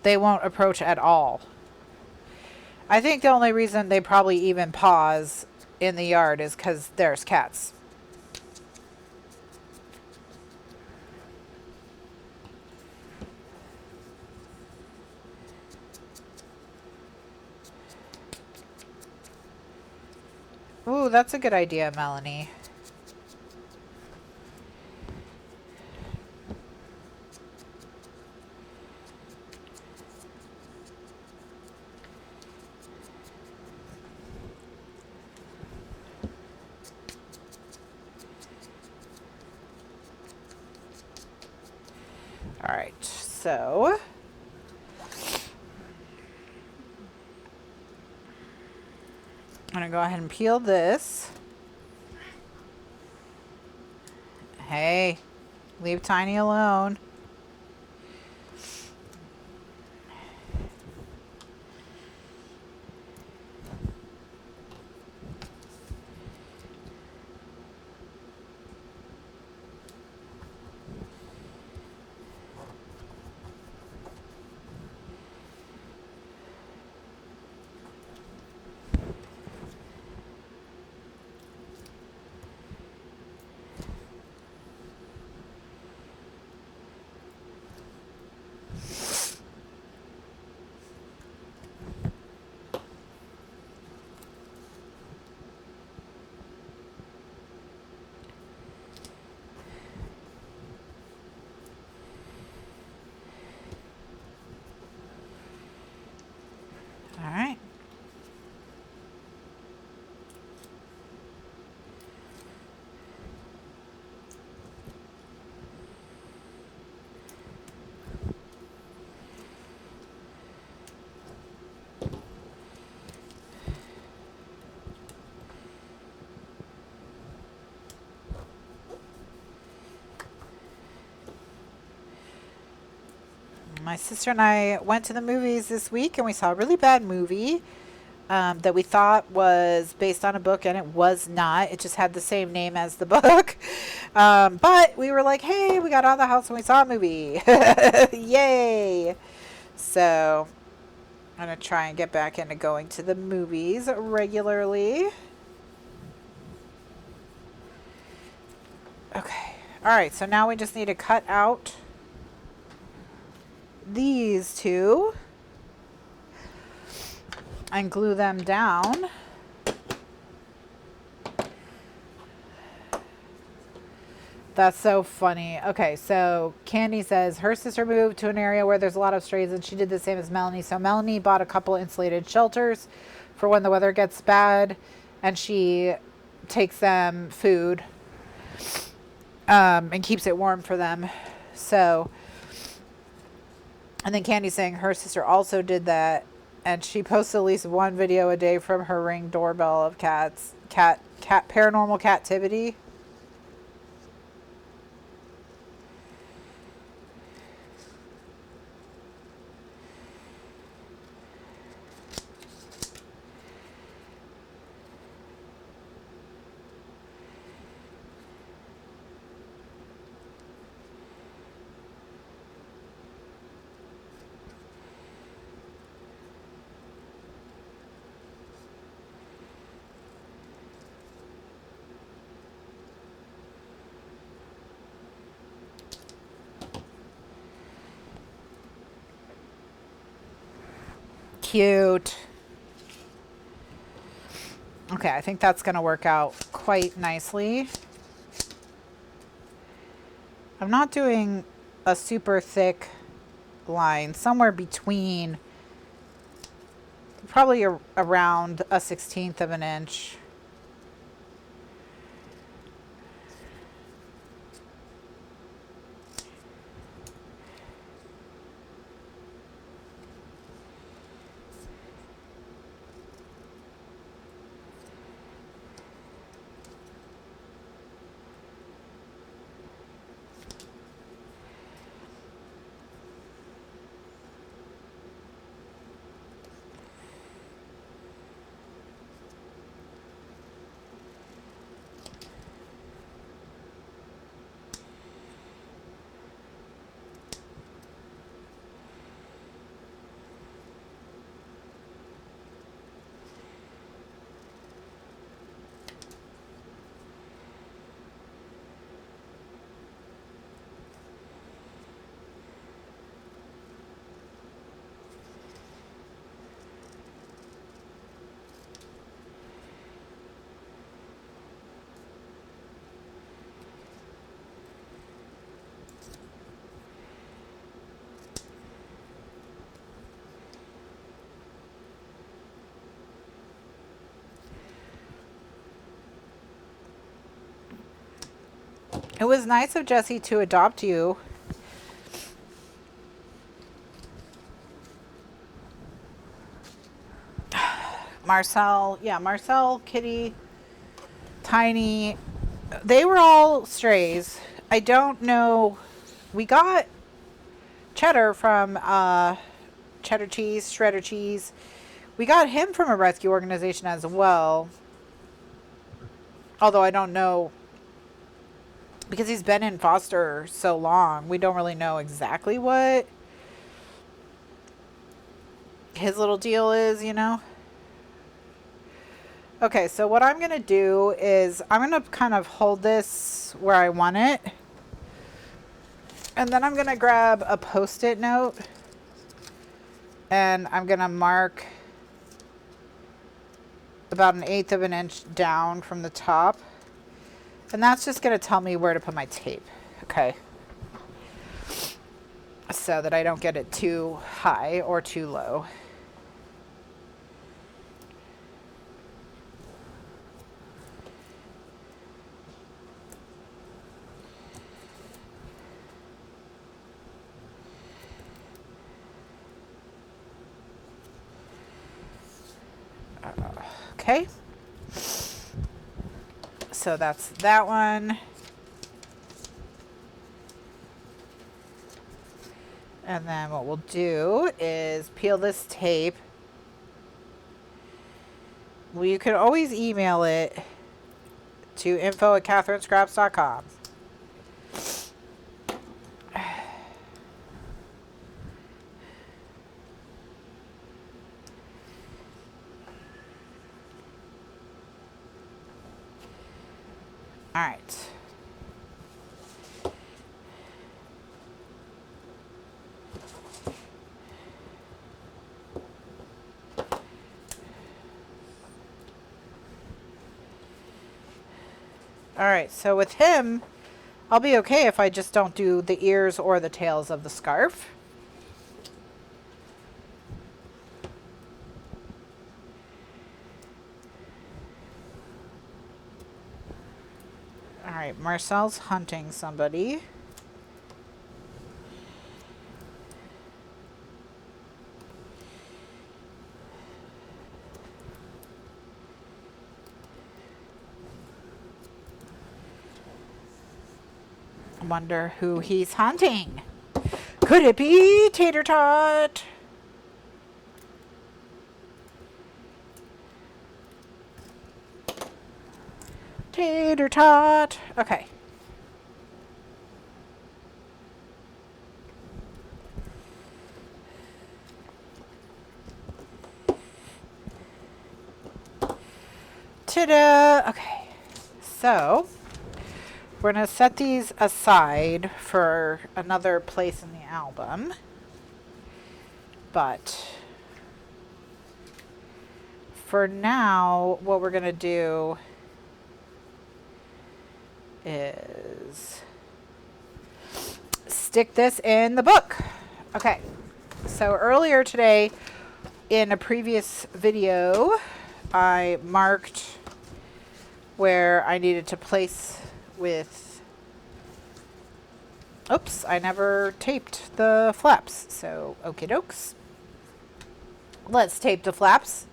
They won't approach at all. I think the only reason they probably even pause in the yard is because there's cats. Ooh, that's a good idea, Melanie. All right, so I'm gonna go ahead and peel this. Hey, leave Tiny alone. My sister and I went to the movies this week and we saw a really bad movie that we thought was based on a book, and it was not. It just had the same name as the book. But we were like, hey, we got out of the house and we saw a movie. Yay. So I'm going to try and get back into going to the movies regularly. Okay. All right. So now we just need to cut out these two and glue them down. That's so funny. Okay, so Candy says her sister moved to an area where there's a lot of strays, and she did the same as Melanie. So Melanie bought a couple insulated shelters for when the weather gets bad, and she takes them food and keeps it warm for them. So, and then Candy's saying her sister also did that, and she posts at least one video a day from her Ring doorbell of cat paranormal captivity. Cute. Okay, I think that's going to work out quite nicely. I'm not doing a super thick line, somewhere between probably around a 1/16 of an inch. It was nice of Jesse to adopt you. Marcel, yeah, Marcel, Kitty, Tiny, they were all strays. I don't know. We got Cheddar from Cheddar Cheese, Shredder Cheese. We got him from a rescue organization as well. Although I don't know, because he's been in foster so long, we don't really know exactly what his little deal is, you know? Okay, so what I'm going to do is I'm going to kind of hold this where I want it. And then I'm going to grab a Post-it note. And I'm going to mark about 1/8 of an inch down from the top. And that's just going to tell me where to put my tape. Okay. So that I don't get it too high or too low. Okay. So that's that one. And then what we'll do is peel this tape. Well, you can always email it to info@kathrynscraps.com. All right. All right, so with him, I'll be okay if I just don't do the ears or the tails of the scarf. All right, Marcel's hunting somebody. I wonder who he's hunting. Could it be Tater Tot? Tater Tot. Okay. Ta-da! Okay. So, we're going to set these aside for another place in the album. But for now, what we're going to do is stick this in the book. Okay. So earlier today, in a previous video, I marked where I needed to place with, oops, I never taped the flaps. So, okie dokes. Let's tape the flaps.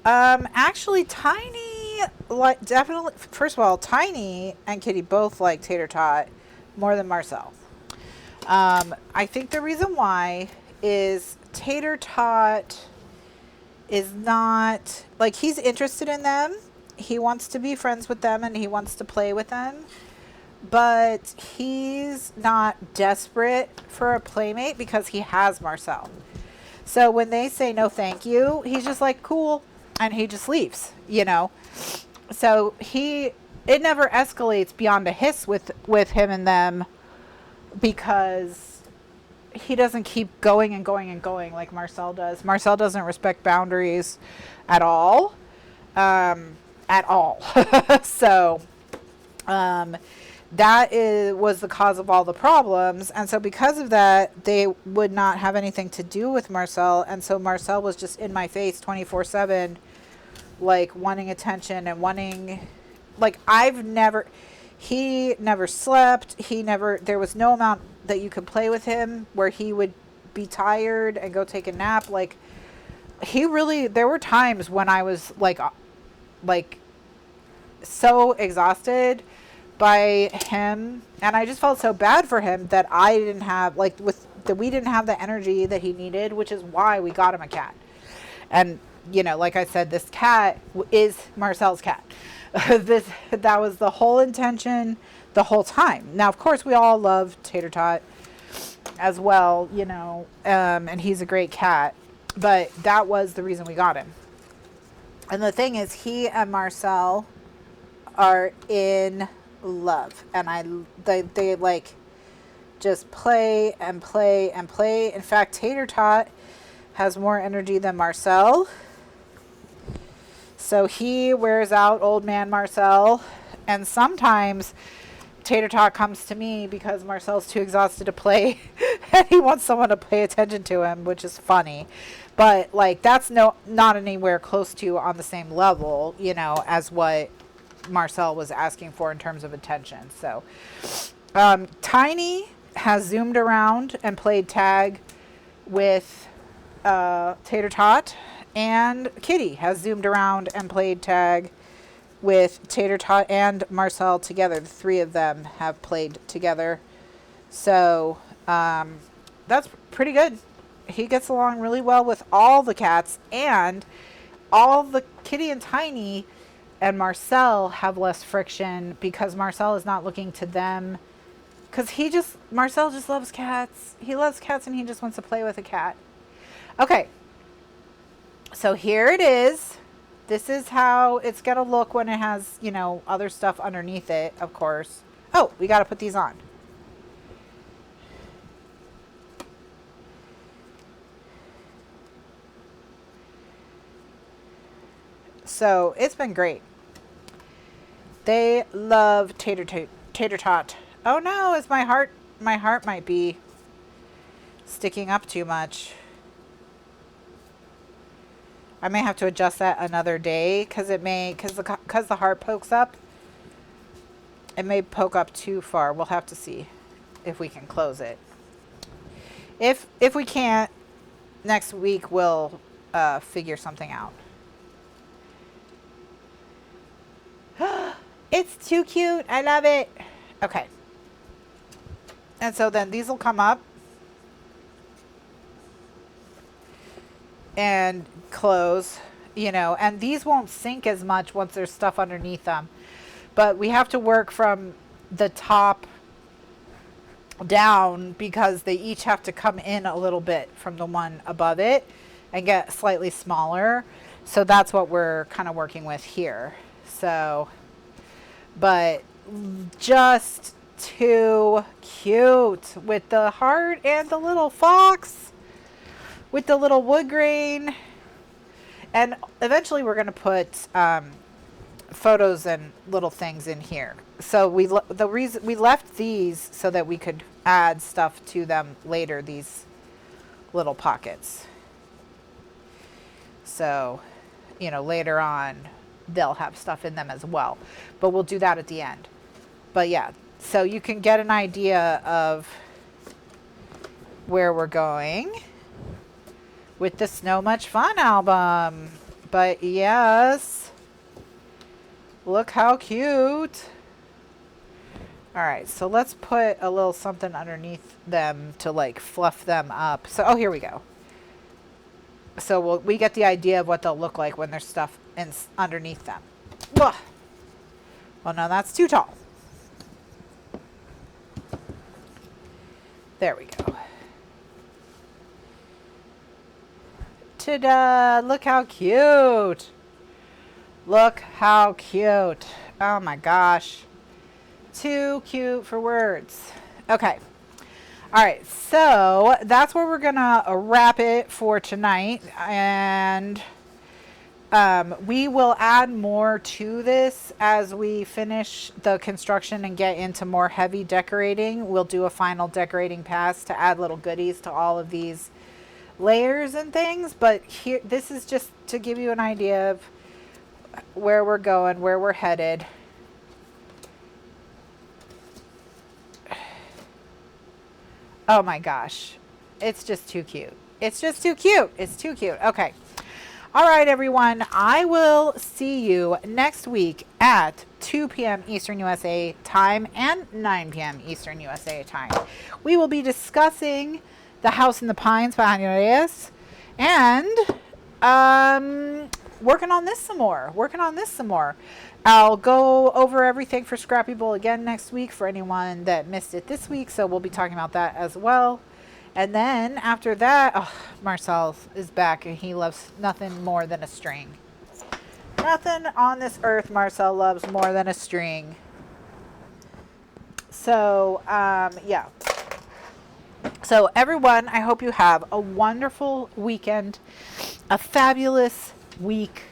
Actually, Tiny, like, definitely, first of all, Tiny and Kitty both like Tater Tot more than Marcel. I think the reason why is Tater Tot is not, like, he's interested in them. He wants to be friends with them and he wants to play with them. But he's not desperate for a playmate because he has Marcel. So when they say no thank you, he's just like, cool. And he just leaves, you know. So it never escalates beyond a hiss with him and them because he doesn't keep going and going and going like Marcel does. Marcel doesn't respect boundaries at all. So that was the cause of all the problems. And so because of that, they would not have anything to do with Marcel. And so Marcel was just in my face 24/7, like wanting attention and wanting, like, he never slept. There was no amount that you could play with him where he would be tired and go take a nap. Like, there were times when I was like so exhausted by him, and I just felt so bad for him that I didn't have, like, we didn't have the energy that he needed, which is why we got him a cat. And, you know, like I said, this cat is Marcel's cat. That was the whole intention the whole time. Now, of course, we all love Tater Tot as well, you know, and he's a great cat, but that was the reason we got him. And the thing is, he and Marcel are in love, and they like just play and play and play. In fact, Tater Tot has more energy than Marcel, so he wears out old man Marcel. And sometimes Tater Tot comes to me because Marcel's too exhausted to play and he wants someone to pay attention to him, which is funny. But, like, that's not anywhere close to on the same level, you know, as what Marcel was asking for in terms of attention. So Tiny has zoomed around and played tag with Tater Tot, and Kitty has zoomed around and played tag with Tater Tot and Marcel together. The three of them have played together. So that's pretty good. He gets along really well with all the cats, and all the Kitty and Tiny and Marcel have less friction because Marcel is not looking to them. Because Marcel just loves cats. He loves cats and he just wants to play with a cat. Okay. So here it is. This is how it's going to look when it has, you know, other stuff underneath it, of course. Oh, we got to put these on. So it's been great. They love tater tot. Oh no, it's my heart might be sticking up too much. I may have to adjust that another day because the heart pokes up. It may poke up too far. We'll have to see if we can close it. If we can't, next week we'll figure something out. It's too cute. I love it. Okay. And so then these will come up and close, you know, and these won't sink as much once there's stuff underneath them. But we have to work from the top down because they each have to come in a little bit from the one above it and get slightly smaller. So that's what we're kind of working with here. So, but just too cute with the heart and the little fox with the little wood grain. And eventually we're going to put photos and little things in here. So we left these so that we could add stuff to them later, these little pockets. So, you know, later on they'll have stuff in them as well, but we'll do that at the end. But yeah, so you can get an idea of where we're going with the So Much Fun album. But yes, look how cute. All right, so let's put a little something underneath them to like fluff them up. So, oh, here we go. So we get the idea of what they'll look like when there's stuff underneath them. Ugh. Well, no, that's too tall. There we go. Ta-da! Look how cute. Look how cute. Oh my gosh. Too cute for words. Okay. All right, so that's where we're gonna wrap it for tonight, and we will add more to this as we finish the construction and get into more heavy decorating. We'll do a final decorating pass to add little goodies to all of these layers and things, but here, this is just to give you an idea of where we're going, where we're headed. Oh my gosh. It's just too cute. It's just too cute. It's too cute. Okay. All right, everyone. I will see you next week at 2 p.m. Eastern USA time and 9 p.m. Eastern USA time. We will be discussing The House in the Pines by Andres and working on this some more. I'll go over everything for Scrappy Bowl again next week for anyone that missed it this week. So we'll be talking about that as well. And then after that, oh, Marcel is back and he loves nothing more than a string. Nothing on this earth Marcel loves more than a string. So, yeah. So everyone, I hope you have a wonderful weekend, a fabulous week.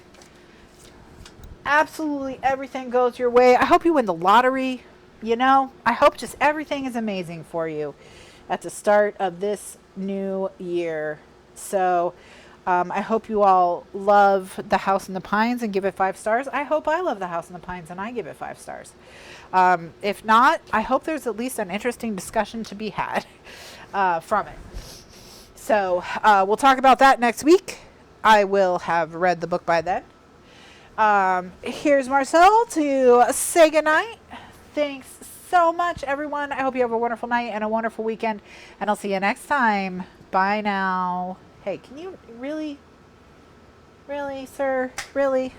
Absolutely everything goes your way. I hope you win the lottery, you know. I hope just everything is amazing for you at the start of this new year. So I hope you all love The House in the Pines and give it 5 stars. I hope I love The House in the Pines and I give it 5 stars. If not, I hope there's at least an interesting discussion to be had from it. So we'll talk about that next week. I will have read the book by then. Here's Marcel to say goodnight. Thanks so much, everyone. I hope you have a wonderful night and a wonderful weekend, and I'll see you next time. Bye now. Hey, can you really, sir, really?